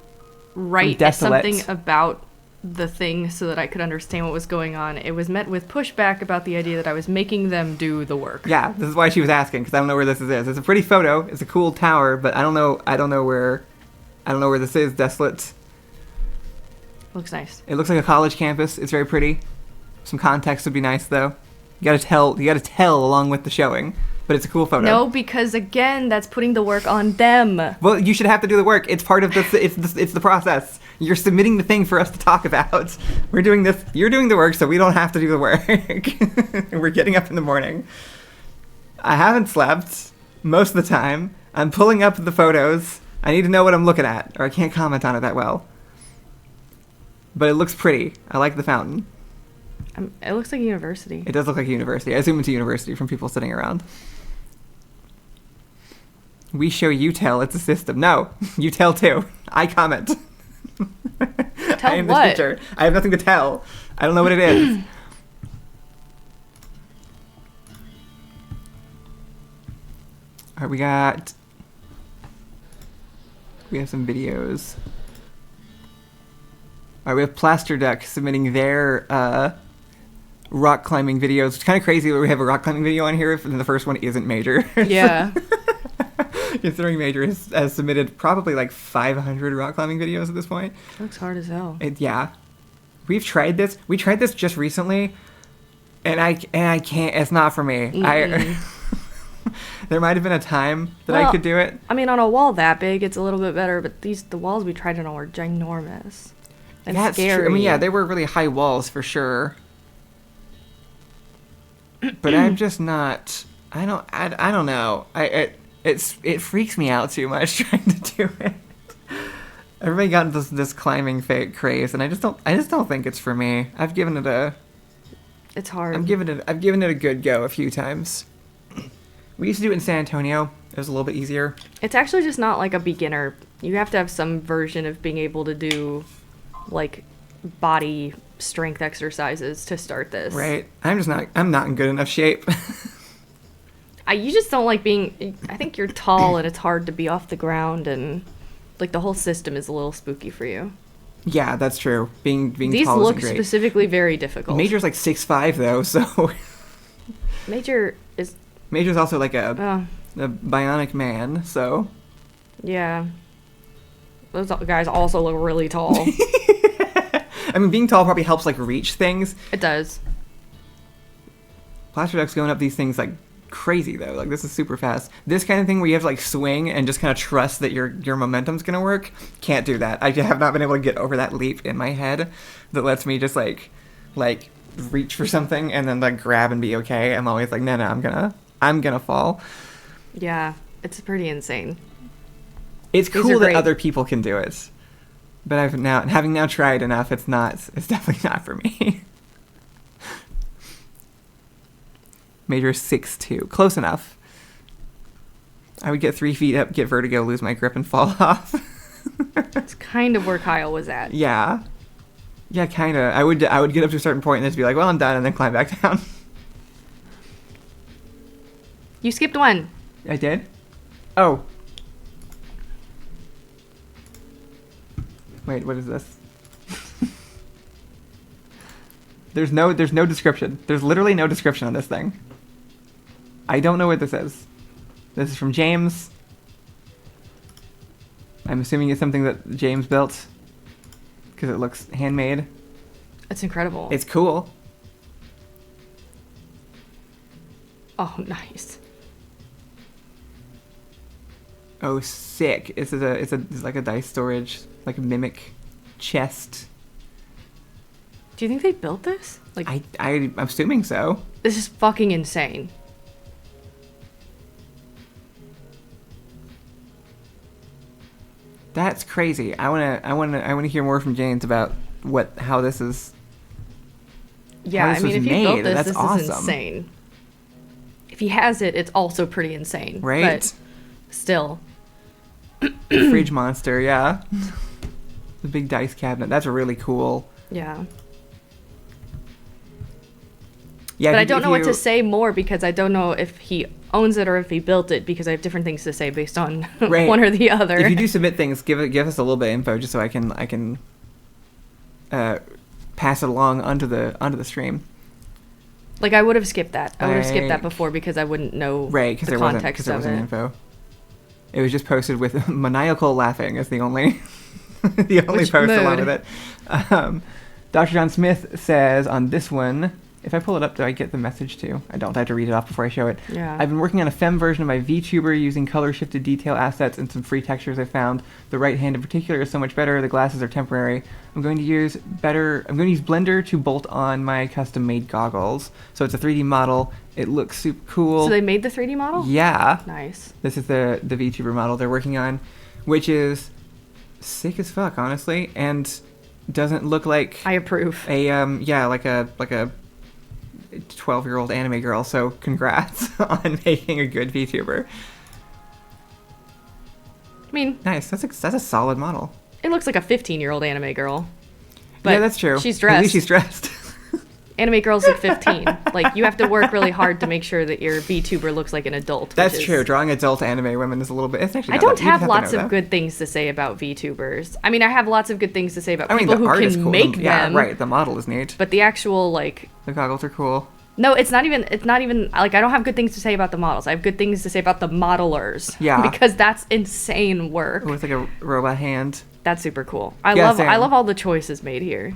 write Desolate. something about the thing so that I could understand what was going on, it was met with pushback about the idea that I was making them do the work. Yeah, this is why she was asking, because I don't know where this is. It's a pretty photo. It's a cool tower, but I don't know where this is. Desolate. Looks nice. It looks like a college campus. It's very pretty. Some context would be nice, though. You gotta tell along with the showing, but it's a cool photo. No, because again, that's putting the work on them. Well, you should have to do the work. It's part of it's the process. You're submitting the thing for us to talk about. We're doing this. You're doing the work, so we don't have to do the work. We're getting up in the morning. I haven't slept most of the time. I'm pulling up the photos. I need to know what I'm looking at, or I can't comment on it that well. But it looks pretty. I like the fountain. It looks like a university. It does look like a university. I assume it's a university from people sitting around. We show you tell. It's a system. No, you tell too. I comment. Tell I am what? the teacher. I have nothing to tell. I don't know what it is. All right, we have some videos. All right, we have Plaster Duck submitting their rock climbing videos. It's kind of crazy that we have a rock climbing video on here, and the first one isn't Major. Yeah. Considering Major has submitted probably like 500 rock climbing videos at this point. Looks hard as hell. Yeah. We've tried this. We tried this just recently, and I can't. It's not for me. There might have been a time that I Well, could do it. I mean, on a wall that big, it's a little bit better, but the walls we tried it on were ginormous. And That's scary. true. I mean, yeah, they were really high walls for sure. But I'm just not. I don't know. It freaks me out too much trying to do it. Everybody got this climbing craze, and I just don't think it's for me. I've given it It's hard. I've given it a good go a few times. We used to do it in San Antonio. It was a little bit easier. It's actually just not like a beginner. You have to have some version of being able to do, like, body strength exercises to start this. Right? I'm not in good enough shape. You just don't like being. I think you're tall and it's hard to be off the ground, and like the whole system is a little spooky for you. Yeah, that's true. Being These tall look isn't great. specifically very difficult. Major's like 6'5" though, so Major is. Major's also like a bionic man, so Yeah. Those guys also look really tall. I mean, being tall probably helps like reach things. It does. Plaster Duck's going up these things like crazy though. Like this is super fast. This kind of thing where you have to like swing and just kind of trust that your momentum's gonna work. Can't do that. I have not been able to get over that leap in my head that lets me just like reach for something and then like grab and be okay. I'm always like, no, I'm gonna fall. Yeah, it's pretty insane. It's These cool are that great. other people can do it, but having now tried enough, it's definitely not for me. Major 6'2", close enough. I would get 3 feet up, get vertigo, lose my grip, and fall off. It's kind of where Kyle was at. Yeah, kind of. I would get up to a certain point and just be like, well, I'm done, and then climb back down. You skipped one. I did. Oh. Wait, what is this? There's no description. There's literally no description on this thing. I don't know what this is. This is from James. I'm assuming it's something that James built because it looks handmade. It's incredible. It's cool. Oh, nice. Oh, sick! It's like a dice storage, like a mimic chest. Do you think they built this? Like, I'm assuming so. this is fucking insane. That's crazy. I wanna hear more from James about how this is. Yeah, How I this mean, was if he made. built this, That's this awesome. is insane. If he has it, it's also pretty insane. Right? But still. The fridge monster, yeah. The big dice cabinet. That's really cool. Yeah. Yeah, But if I you- don't if know what you- to say more because I don't know if he owns it or if he built it because I have different things to say based on Right. one or the other. If you do submit things, give us a little bit of info just so I can pass it along onto the stream. Like I would have skipped that. I would have skipped that Like- before because I wouldn't know Right, because the there wasn't context because there of wasn't it. info. It was just posted with maniacal laughing as the only the only Which post along mood? with it. Dr. John Smith says on this one, if I pull it up, do I get the message too? I don't. I have to read it off before I show it. Yeah. I've been working on a fem version of my VTuber using color shifted detail assets and some free textures I found. The right hand in particular is so much better. The glasses are temporary. I'm going to use Blender to bolt on my custom made goggles. So it's a 3D model. It looks super cool. So they made the 3D model? Yeah. Nice. This is the VTuber model they're working on, which is sick as fuck, honestly, and doesn't look like I approve. like a 12-year-old anime girl. So congrats on making a good VTuber. I mean, Nice. That's a solid model. it looks like a 15-year-old anime girl. But yeah, that's true. She's At dressed. least she's dressed. Anime girls look 15. Like you have to work really hard to make sure that your VTuber looks like an adult. That's which is- true. Drawing adult anime women is a little bit. It's actually. I not don't that- you have just lots to know of that. good things to say about VTubers. I mean, I have lots of good things to say about I mean, people the who art can is cool. make them. Yeah, right. The model is neat. But the actual like The goggles are cool. no, it's not even like I don't have good things to say about the models. I have good things to say about the modelers. Yeah. Because that's insane work. With like a robot hand. That's super cool. I Yeah, love same. all the choices made here.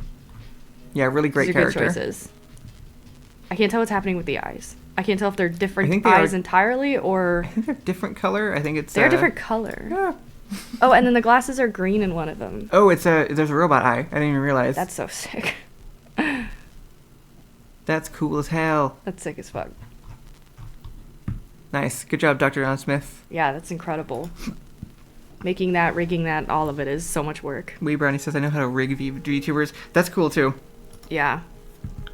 Yeah, really great These are good character. choices. I can't tell what's happening with the eyes. I can't tell if they're different think they eyes are- entirely or I think they're different color. I think it's. they're a different color. Yeah. Oh, and then the glasses are green in one of them. Oh, there's a robot eye. I didn't even realize. That's so sick. That's cool as hell. That's sick as fuck. Nice. Good job, Dr. John Smith. Yeah, that's incredible. Making that, rigging that, all of it is so much work. Wee Brownie says, I know how to rig VTubers. That's cool, too. Yeah.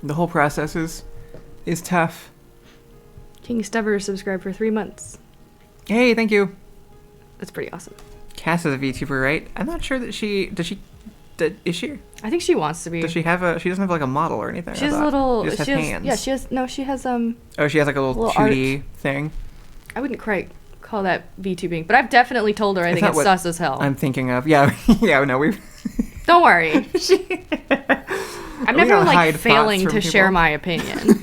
The whole process is tough. King Stubber subscribed for 3 months. Hey, thank you. That's pretty awesome. Cass is a VTuber, right? I'm not sure that is she? I think she wants to be. Does she have she doesn't have like a model or anything? She I has a thought. little. She just has she has, hands. Yeah, she has Oh, she has like a little little 2D thing. I wouldn't quite call that VTubing, but I've definitely told her I think not it's what sus as hell. I'm thinking of. Yeah, yeah. No, we. Don't worry. I'm We never don't like hide thoughts failing from to people. share my opinion.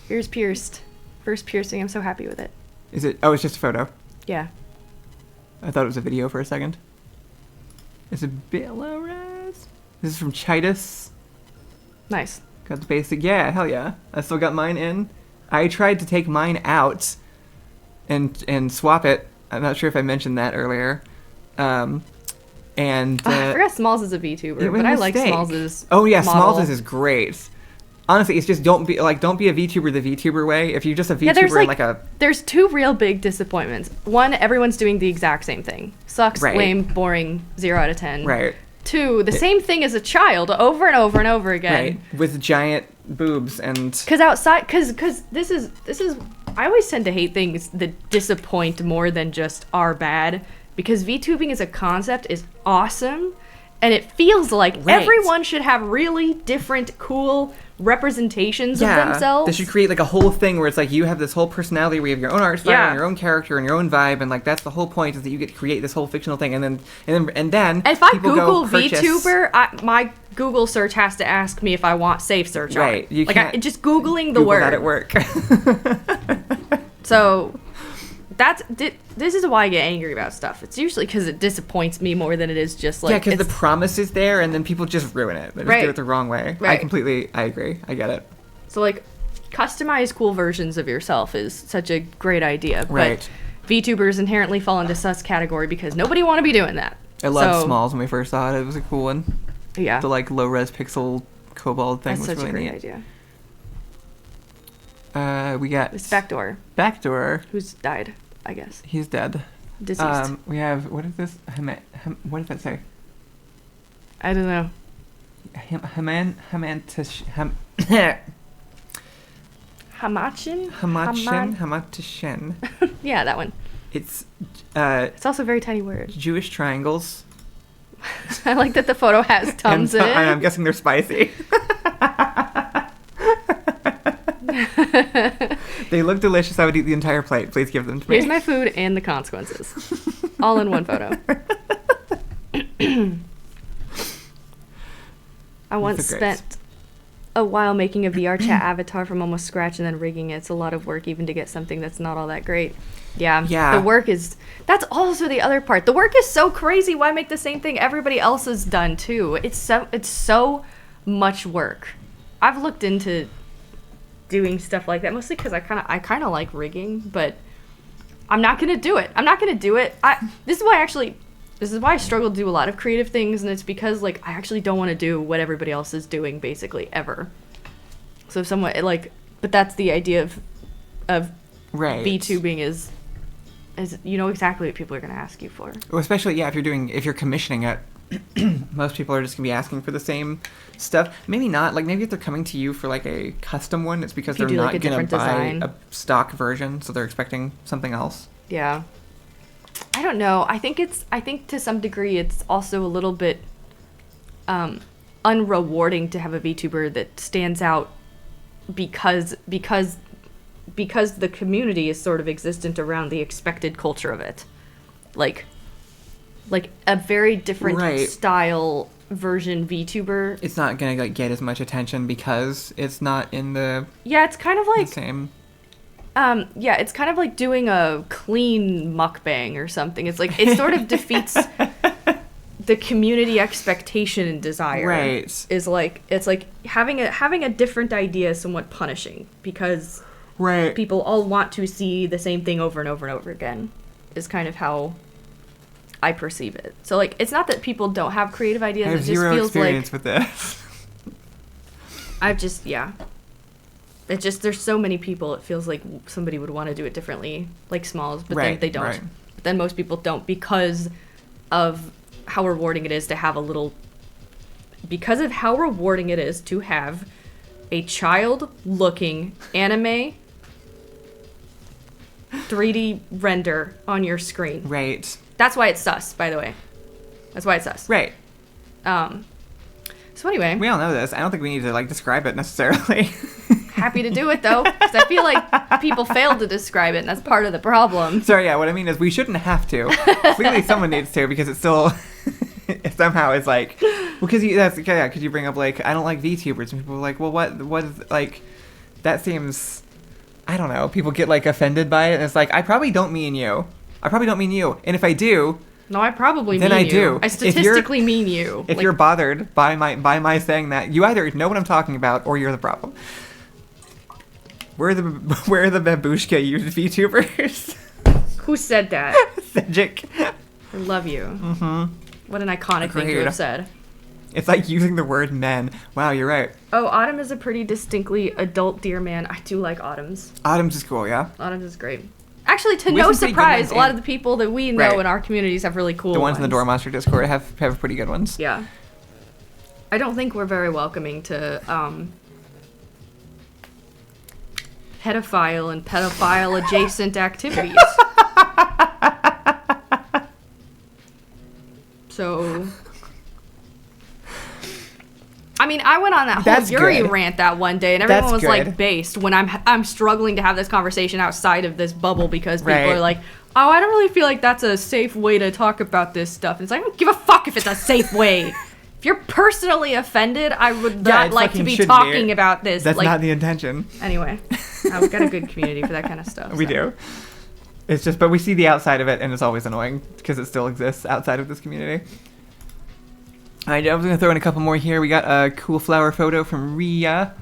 Ears pierced. First piercing. I'm so happy with it. Is it? Oh, it's just a photo. Yeah. I thought it was a video for a second. It's a Belarus. This is from Chitus. Nice. Got the basic. Yeah, hell yeah. I still got mine in. I tried to take mine out and swap it. I'm not sure if I mentioned that earlier. And I forgot Smalls is a VTuber, it was but a I like mistake. Smalls' Oh yeah, model. Smalls is great. Honestly, it's just don't be a VTuber the VTuber way. If you're just a VTuber Yeah, there's in like, like a there's two real big disappointments. One, everyone's doing the exact same thing. Sucks, Right. lame, boring, 0 out of 10. right, Two, the same thing as a child over and over and over again. right, with giant boobs and Because outside, because this is, I always tend to hate things that disappoint more than just are bad. Because VTubing as a concept is awesome, and it feels like Right. everyone should have really different, cool representations of themselves. They should create like a whole thing where it's like you have this whole personality where you have your own art style Yeah. and your own character and your own vibe, and like that's the whole point is that you get to create this whole fictional thing, and then If I people go Google purchase- VTuber, my Google search has to ask me if I want safe search on Right, it. you Like can't just Googling the Google word. that at work. So this is why I get angry about stuff. It's usually because it disappoints me more than it is just like yeah, because the it's- promise is there, and then people just ruin it. They just Right. do it the wrong way. Right. I agree. I get it. So like customize cool versions of yourself is such a great idea. Right. But VTubers inherently fall into sus category because nobody want to be doing that. I loved So, Smalls when we first saw it. It was a cool one. Yeah. The like low res pixel kobold thing That's was such a really great neat. idea. We got It's Backdoor, Backdoor. who's died, I guess. He's dead. Deceased. We have what is this? What does that say? I don't know. Hamachin? Hamatchen. Yeah, that one. It's It's also a very tiny word. Jewish triangles. I like that the photo has Tums in it. I'm guessing they're spicy. They look delicious. I would eat the entire plate. Please give them to me. Here's my food and the consequences. All in one photo. I once They're great. spent a while making a VR chat avatar from almost scratch and then rigging it. It's a lot of work even to get something that's not all that great. Yeah. Yeah. The work is... That's also the other part. The work is so crazy. Why make the same thing everybody else has done too? It's so much work. I've looked into doing stuff like that mostly because I kind of like rigging, but I'm not gonna do it. This is why I struggle to do a lot of creative things, and it's because like I actually don't want to do what everybody else is doing basically ever. So if someone like, but that's the idea of Right. VTubing is you know exactly what people are gonna ask you for. Well, especially, if you're commissioning it, most people are just gonna be asking for the same stuff. Maybe not. Like maybe if they're coming to you for like a custom one, it's because If you they're do, not like, a gonna different buy design. a stock version, so they're expecting something else. Yeah. I don't know. I think to some degree it's also a little bit unrewarding to have a VTuber that stands out because the community is sort of existent around the expected culture of it. Like a very different Right. style version VTuber. It's not gonna like get as much attention because it's not in the Yeah, it's kind of like same. it's kind of like doing a clean mukbang or something. It's like it sort of defeats the community expectation and desire. Right. Is like it's like having a different idea is somewhat punishing because Right. people all want to see the same thing over and over and over again. Is kind of how I perceive it. So like it's not that people don't have creative ideas. I It have just zero feels experience like with this. I've just It's just there's so many people. It feels like somebody would want to do it differently, like Smalls, but then Right, they don't. right. But then most people don't because of how rewarding it is to have because of how rewarding it is to have a child-looking anime 3D render on your screen. Right. That's why it's sus, by the way. That's why it's sus. Right. So anyway, We all know this. I don't think we need to like describe it necessarily. happy to do it though, because I feel like people fail to describe it, and that's part of the problem. Sorry, yeah, what I mean is we shouldn't have to. Clearly someone needs to because it's still somehow it's like because because you bring up like I don't like VTubers and people are like, well what is like that seems I don't know, people get like offended by it and it's like I probably don't mean you. And if I do, No, I probably Then mean I you. do. I If you're- statistically mean you. if Like, you're bothered by my saying that, you either know what I'm talking about or you're the problem. Where are the babushka used VTubers? who said that? Cedric. I love you. Mm-hmm. What an iconic thing to Agreed. have said. It's like using the word men. Wow, you're right. Oh, Autumn is a pretty distinctly adult deer man. I do like Autumn's. Autumn's is cool, yeah? Autumn's is great. Actually, to We have no some pretty good surprise, ones a lot in- of the people that we know Right. in our communities have really cool The ones in the Dormonster Discord have pretty good ones. Yeah. I don't think we're very welcoming to pedophile and pedophile adjacent activities. So I mean, I went on that whole That's Yuri good. rant that one day, and everyone That's was like good. based when I'm struggling to have this conversation outside of this bubble because people Right. are like, oh, I don't really feel like that's a safe way to talk about this stuff. And it's like, I don't give a fuck if it's a safe way. If you're personally offended, I would not it like to fucking be should talking about this. That's like, not the intention. anyway, we've got a good community for that kind of stuff. We so. do. It's just, but we see the outside of it, and it's always annoying because it still exists outside of this community. All right, I was gonna throw in a couple more here. We got a cool flower photo from Ria,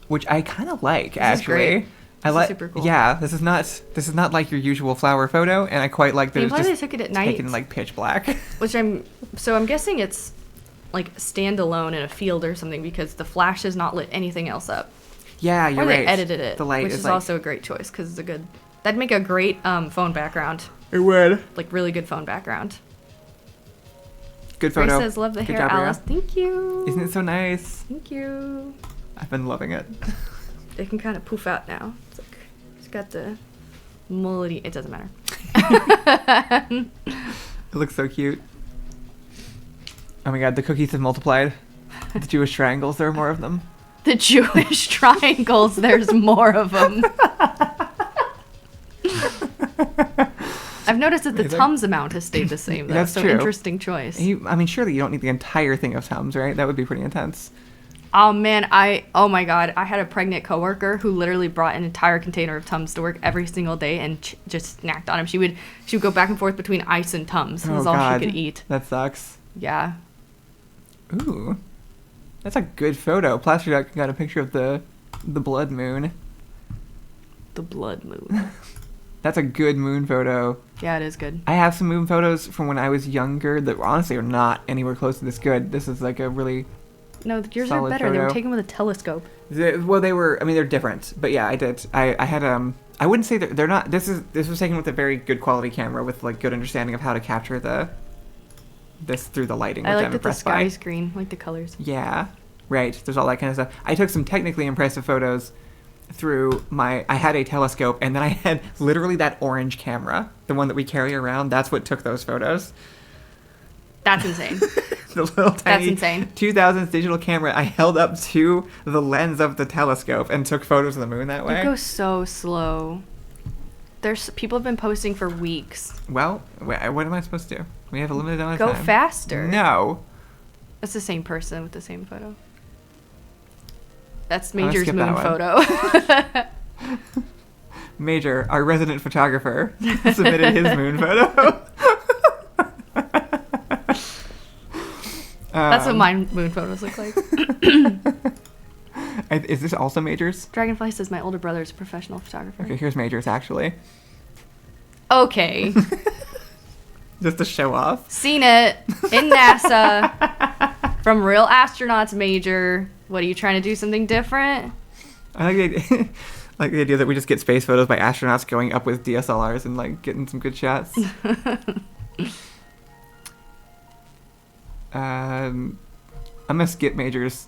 which I kind of like is actually. great. I This is like. super cool. Yeah, this is not like your usual flower photo, and I quite like that Can you it's believe just they took it at night? taken in like pitch black. Which I'm guessing it's like standalone in a field or something because the flash has not lit anything else up. Yeah, you're Or right. they edited it, The light which is is like, also a great choice because it's a good. That'd make a great phone background, it would. like really good phone background. Good Grace photo. says, "Love the Good hair, job, Ria. Alice." Thank you. Isn't it so nice? Thank you. I've been loving it. they can kind of poof out now. It's like it's got the mullety. It doesn't matter. It looks so cute. Oh my god, the cookies have multiplied. The Jewish triangles, there are more of them. The Jewish triangles. There's more of them. I've noticed that the Amazing. Tums amount has stayed the same, though. That's so true. interesting choice. I mean, surely you don't need the entire thing of Tums, right? That would be pretty intense. Oh man, oh my god, I had a pregnant coworker who literally brought an entire container of Tums to work every single day and just snacked on them. She would go back and forth between ice and Tums. That was all she could eat. That sucks. Yeah. Ooh. That's a good photo. Plaster Duck got a picture of the blood moon. The blood moon. That's a good moon photo. Yeah, it is good. I have some moon photos from when I was younger that honestly are not anywhere close to this good. This is like a really... No, yours are Solid better. They were photo. taken with a telescope. Well, they were... I mean, they're different. But yeah, I did. I had... I wouldn't say they're not... This was taken with a very good quality camera with like good understanding of how to capture this through the lighting, which I like I'm that the impressed by. sky's green, like the colors. Yeah, right. There's all that kind of stuff. I took some technically impressive photos through I had a telescope, and then I had literally that orange camera, the one that we carry around. That's what took those photos. That's insane. The little tiny insane. 2000s digital camera I held up to the lens of the telescope and took photos of the moon that way. It goes so slow. People have been posting for weeks. Well, what am I supposed to do? We have a limited amount of Go time. faster. No. That's the same person with the same photo. That's I'm gonna Major's skip moon that photo. Major, our resident photographer, submitted his moon photo. That's what my moon photos look like. Is this also Major's? Dragonfly says my older brother is a professional photographer. Okay, here's Major's actually. Okay. Just to show off. Seen it in NASA from real astronauts, Major. What are you trying to do? Something different? I like the idea, like the idea that we just get space photos by astronauts going up with DSLRs and like getting some good shots. I'm gonna skip Major's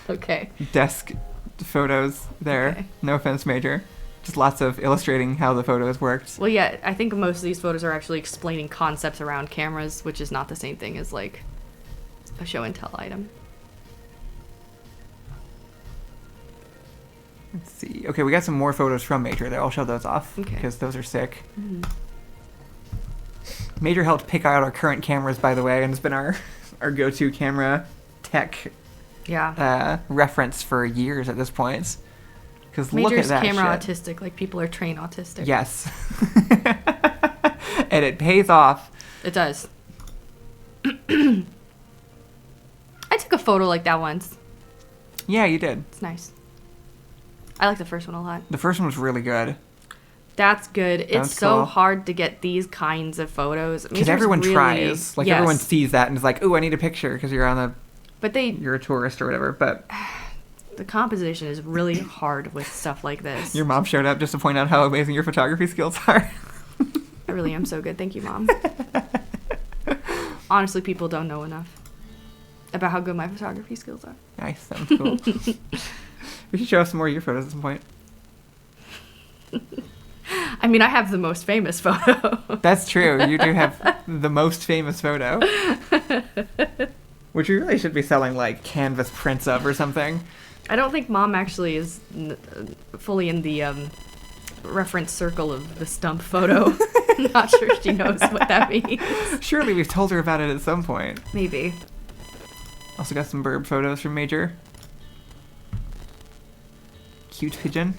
Okay. desk photos there. Okay. No offense, Major. Just lots of illustrating how the photos worked. Well, yeah, I think most of these photos are actually explaining concepts around cameras, which is not the same thing as like a show and tell item. Let's see. Okay, we got some more photos from Major there. I'll show those off Okay. because those are sick. Mm-hmm. Major helped pick out our current cameras, by the way, and has been our go-to camera tech Yeah. reference for years at this point. Because look at Major's that camera shit. autistic, like people are trained autistic. Yes. And it pays off. It does. I took a photo like that once. Yeah, you did. It's nice. I like the first one a lot. The first one was really good. That's good. It's That's so cool. hard to get these kinds of photos. Because everyone tries. Like, yes. everyone sees that and is like, ooh, I need a picture because you're But you're a tourist or whatever. But the composition is really hard with stuff like this. your mom showed up just to point out how amazing your photography skills are. I really am so good. Thank you, Mom. Honestly, people don't know enough about how good my photography skills are. Nice. That was cool. We should show off some more of your photos at some point. I mean, I have the most famous photo. That's true. You do have the most famous photo. Which you really should be selling, like, canvas prints of or something. I don't think Mom actually is fully in the reference circle of the stump photo. I'm not sure she knows what that means. Surely we've told her about it at some point. Maybe. Also got some bird photos from Major. Cute pigeon.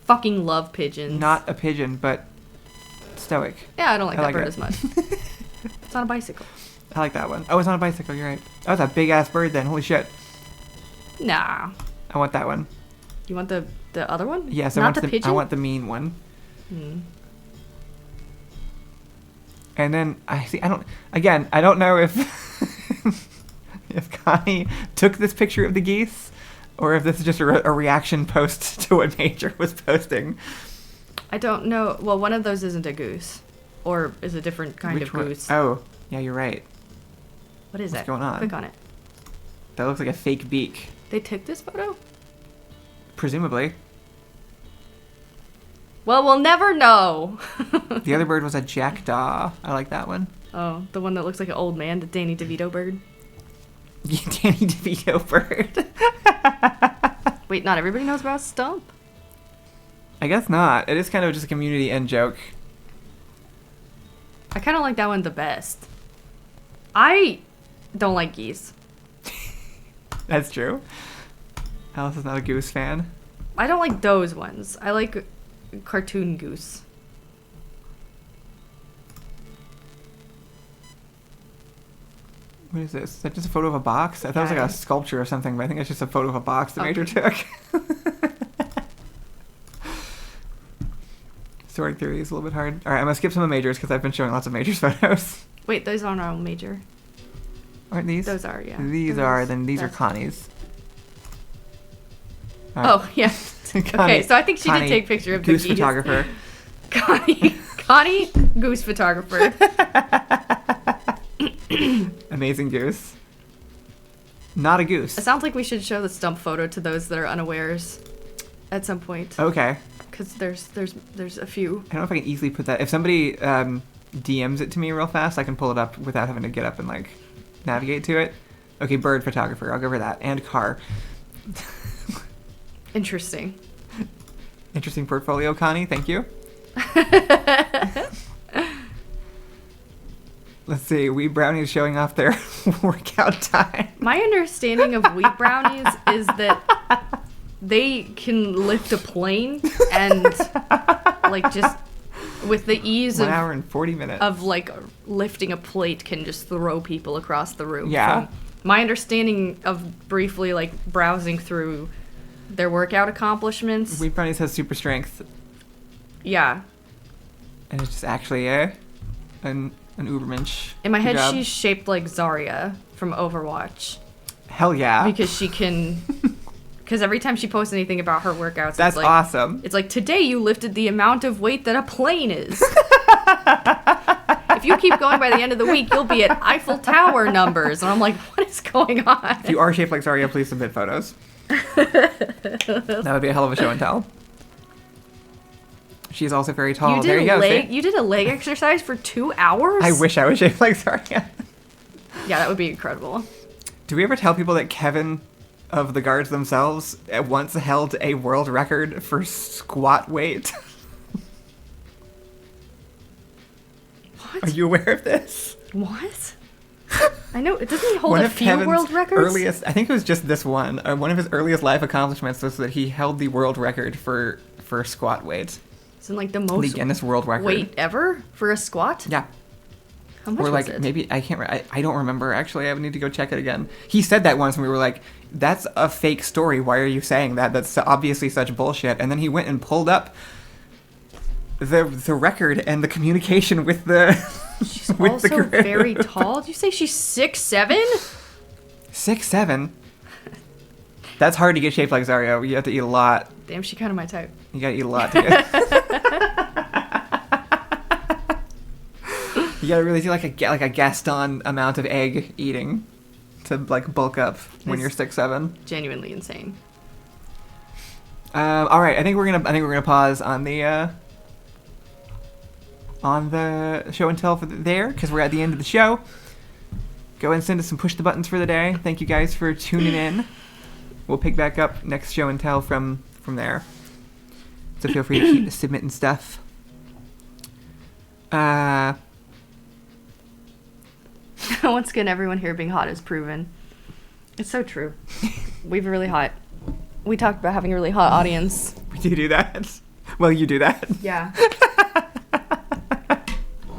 Fucking love pigeons. Not a pigeon, but stoic. Yeah, I don't like I that like bird it. as much. It's on a bicycle. I like that one. Oh, it's on a bicycle, you're right. Oh, it's a big-ass bird then. Holy shit. Nah. I want that one. You want the other one? Yes, Not I want the pigeon? I want the mean one. Hmm. And then I don't know if if Connie took this picture of the geese or if this is just a reaction post to what Major was posting. I don't know. Well, one of those isn't a goose. Or is a different kind Which of one? goose. Oh, yeah, you're right. What is what's that? going on? Click on it. That looks like a fake beak. They took this photo? Presumably. Well, we'll never know. The other bird was a jackdaw. I like that one. Oh, the one that looks like an old man, the Danny DeVito bird. Danny DeVito bird. Wait, not everybody knows about Stump? I guess not. It is kind of just a community end joke. I kind of like that one the best. I don't like geese. That's true. Alice is not a goose fan. I don't like those ones. I like cartoon goose. What is this? Is that just a photo of a box? I thought it was like a sculpture or something, but I think it's just a photo of a box the Major took. Sorting through these is a little bit hard. Alright, I'm gonna skip some of Major's because I've been showing lots of Major's photos. Wait, those aren't our own Major. Aren't these? Those are, yeah. These Those- are, then these are that's- Connie's. Oh, yeah. Connie- Okay, so I think she Connie, did take a picture of goose the geese. photographer. Connie, goose photographer. Amazing goose. Not a goose. It sounds like we should show the Stump photo to those that are unawares at some point. Okay. Because there's a few. I don't know if I can easily put that. If somebody DMs it to me real fast, I can pull it up without having to get up and like navigate to it. Okay, bird photographer. I'll go for that. And car. Interesting. Interesting portfolio, Connie. Thank you. Let's see. Wheat brownies showing off their workout time. My understanding of wheat brownies is that they can lift a plane and like just with the ease 1 hour and 40 minutes. of like lifting a plate can just throw people across the room. Yeah. From my understanding of briefly like browsing through their workout accomplishments. Wheat brownies has super strength, Yeah. and it's just actually an Ubermensch. In my Good head, job. she's shaped like Zarya from Overwatch Hell yeah. because she can. Because every time she posts anything about her workouts, That's it's like, awesome. It's like, today you lifted the amount of weight that a plane is. If you keep going by the end of the week, you'll be at Eiffel Tower numbers. And I'm like, what is going on? If you are shaped like Zarya, please submit photos. That would be a hell of a show and tell. She's also very tall. You did There you go. see? you did a leg exercise for 2 hours? I wish I was shaped like Zarya. Yeah, that would be incredible. Do we ever tell people that Kevin of the Guards themselves at once held a world record for squat weight? What? Are you aware of this? What? I know. Doesn't he hold One a of few Kevin's world records? earliest, I think it was just this one. One of his earliest life accomplishments was that he held the world record for squat weight. Isn't like the The most Guinness World Record. weight ever for a squat? Yeah. How much Or like was it? maybe I can't. I don't remember actually. I would need to go check it again. He said that once, and we were like, "That's a fake story. Why are you saying that? That's obviously such bullshit." And then he went and pulled up the record and the communication with the She's with also the group. very tall. Did you say she's 6'7"? 6'7". That's hard to get shaped like Zarya. You have to eat a lot. Damn, she kind of my type. You gotta eat a lot to get. You gotta really do like a Gaston amount of egg eating to like bulk up when you're 6'7". Genuinely insane. All right, I think we're gonna pause on the show and tell for there because we're at the end of the show. Go and send us some push the buttons for the day. Thank you guys for tuning in. We'll pick back up next show and tell from there. So feel free to keep submitting stuff. Once again, everyone here being hot is proven. It's so true. We've really hot. We talked about having a really hot audience. We do that. Well, you do that. Yeah.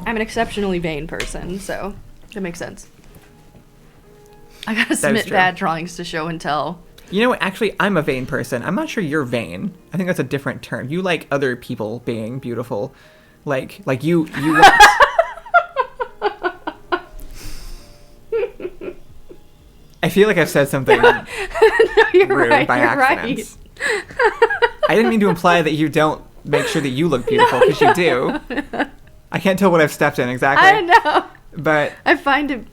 I'm an exceptionally vain person, so that makes sense. I gotta submit true. bad drawings to show and tell. You know what? Actually, I'm a vain person. I'm not sure you're vain. I think that's a different term. You like other people being beautiful. Like you want... I feel like I've said something No, you're rude right. by You're accident. I didn't mean to imply that you don't make sure that you look beautiful, because you do. I can't tell what I've stepped in exactly. I know. But I find it.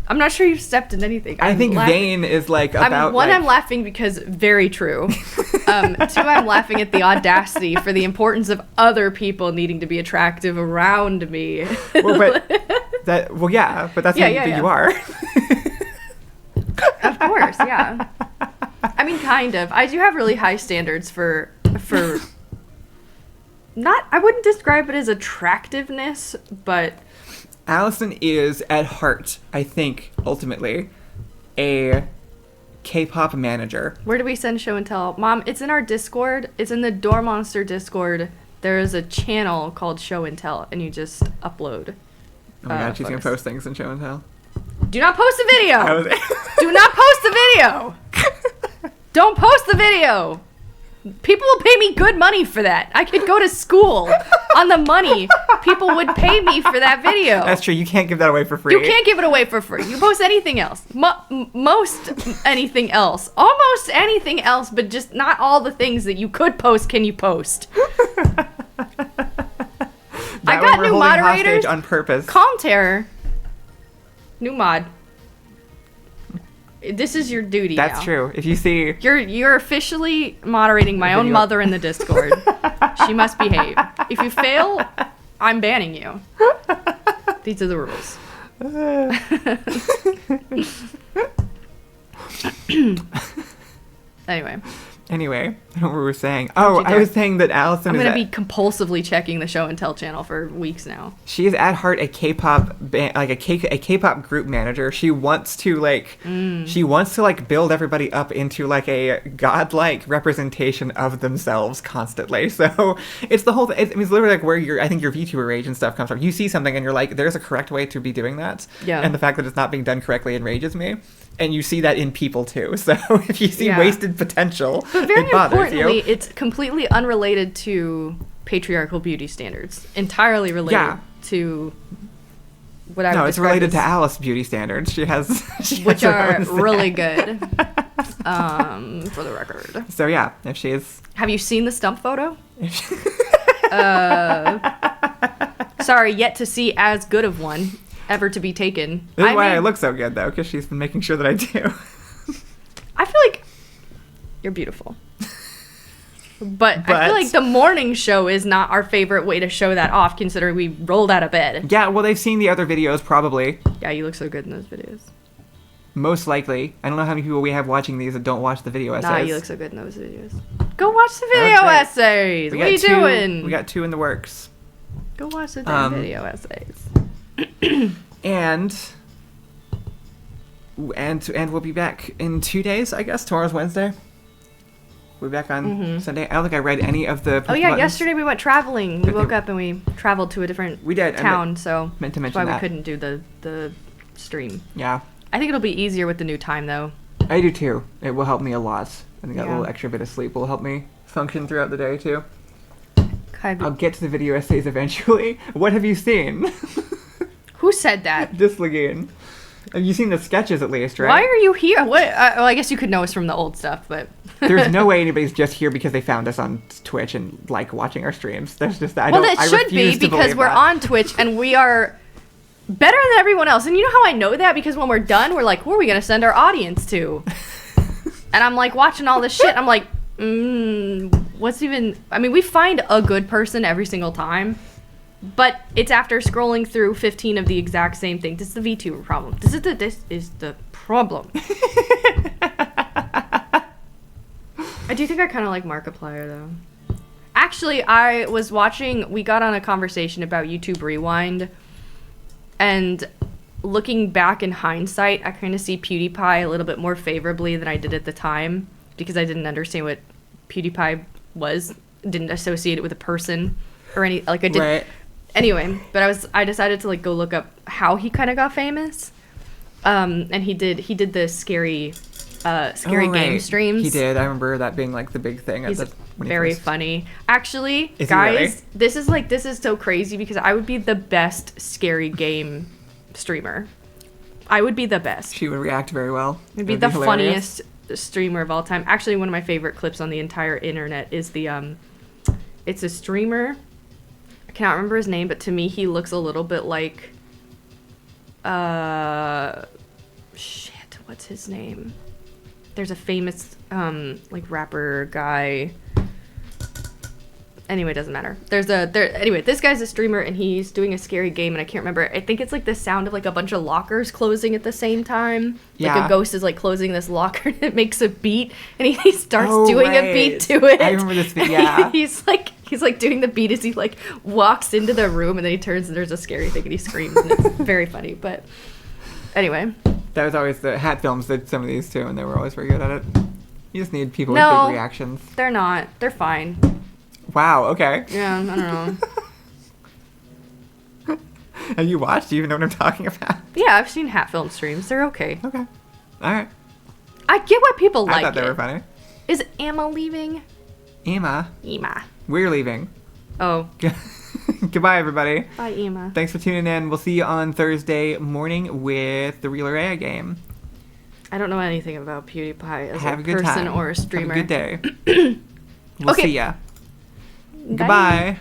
I'm not sure you've stepped in anything. I think vain is like about. I'm laughing because very true. 2, I'm laughing at the audacity for the importance of other people needing to be attractive around me. Well, yeah, but that's Yeah, who yeah. you are. Of course, yeah. I mean, kind of. I do have really high standards for not, I wouldn't describe it as attractiveness, but Allison is at heart, I think, ultimately, a K-pop manager. where do we send show and tell? Mom, it's in our Discord. It's in the Door Monster Discord. There is a channel called Show and Tell, and you just upload. Oh my god, she's gonna photos. post things and show and tell. Do not post the video! I was- Do not post the video! Don't post the video! People will pay me good money for that. I could go to school on the money people would pay me for that video. That's true. You can't give that away for free. You can't give it away for free. You post anything else. Most anything else. Almost anything else, but just not all the things that you could post can you post. That I one got we're new holding hostage moderators. on purpose. Calm Terror. New mod. This is your duty That's now. true. If you see, You're officially moderating my own Video. mother in the Discord. She must behave. If you fail, I'm banning you. These are the rules. Anyway, anyway, I don't know what we were saying. Oh, you I dare. was saying that Allison I'm is gonna at, be compulsively checking the Show and Tell channel for weeks now. she is at heart a K-pop like a K-pop group manager. She wants to build everybody up into like a godlike representation of themselves constantly. So it's the whole thing. It's literally like where I think your VTuber rage and stuff comes from. You see something and you're like, there's a correct way to be doing that. Yeah. And the fact that it's not being done correctly enrages me. And you see that in people too. So if you see Yeah. wasted potential, But very it bothers importantly, you. it's completely unrelated to patriarchal beauty standards. Entirely related Yeah. to what I would No, it's describe related to as- Alice beauty standards. She has which her are own set. really good. For the record. So yeah, if she is, Have you seen the stump photo? if she, Sorry, yet to see as good of one ever to be taken. this is why I mean, look so good though, because she's been making sure that I do. I feel like you're beautiful. But I But- feel like the morning show is not our favorite way to show that off, considering we rolled out of bed. Yeah, well, they've seen the other videos probably. Yeah, you look so good in those videos. Most likely. I don't know how many people we have watching these that don't watch the video essays. Nah, you look so good in those videos. Go watch the video Okay. essays. We What are you got two- doing? We got 2 in the works. Go watch the damn Um, video essays. And we'll be back in 2 days, I guess. Tomorrow's Wednesday. We'll be back on Sunday. I don't think I read any of the Oh yeah, buttons. yesterday we went traveling. We I woke think- up and we traveled to a different We did. I town, so meant to that's mention why that. we couldn't do the stream. Yeah. I think it'll be easier with the new time though. I do too. It will help me a lot. I think that Yeah. little extra bit of sleep will help me function throughout the day too. Kind I'll of, get to the video essays eventually. What have you seen? who said that? Just Lagoon. Have you seen the sketches at least, right? Why are you here? What? Well, I guess you could know us from the old stuff, but There's no way anybody's just here because they found us on Twitch and like watching our streams. There's just I well, don't. that I should be refuse to because believe we're that. on Twitch and we are better than everyone else. And you know how I know that? Because when we're done, we're like, who are we gonna send our audience to? And I'm like watching all this shit. I'm like, what's even? I mean, we find a good person every single time, but it's after scrolling through 15 of the exact same thing. This is the VTuber problem. This is the problem. I do think I kind of like Markiplier though. Actually, I was watching. We got on a conversation about YouTube Rewind, and looking back in hindsight, I kind of see PewDiePie a little bit more favorably than I did at the time because I didn't understand what PewDiePie was, didn't associate it with a person or any like I did. Right. Anyway, but I decided to like go look up how he kind of got famous. And he did the scary Oh, game right. streams. He did. I remember that being like the big thing. He's when he very first- funny. Actually, Is he guys, really? this is so crazy because I would be the best scary game streamer. I would be the best. She would react very well. I'd be It the would hilarious. funniest streamer of all time. Actually, one of my favorite clips on the entire internet is the it's a streamer. I cannot remember his name, but to me he looks a little bit like shit, what's his name? There's a famous like rapper guy. Anyway, it doesn't matter. Anyway, this guy's a streamer and he's doing a scary game and I can't remember. I think it's like the sound of like a bunch of lockers closing at the same time. Like Yeah. a ghost is like closing this locker and it makes a beat and he starts Oh, doing a right. beat to it. I remember this beat, yeah. he's like doing the beat as he like walks into the room and then he turns and there's a scary thing and he screams and it's very funny. But anyway. That was always the Hat Films did some of these too, and they were always very good at it. You just need people No. with big reactions. They're not. They're fine. Wow, okay. Yeah, I don't know. Have you watched? Do you even know what I'm talking about? Yeah, I've seen Hat Film streams. They're okay. Okay. Alright. I get why people I like thought they it. were funny. Is Emma leaving? Emma, Emma. we're leaving. Oh, Goodbye, everybody. bye, Emma. Thanks for tuning in. We'll see you on Thursday morning with the Real or A game. I don't know anything about PewDiePie as Have a a good person time. or a streamer. Have a good day. We'll Okay. see ya. Bye. Goodbye.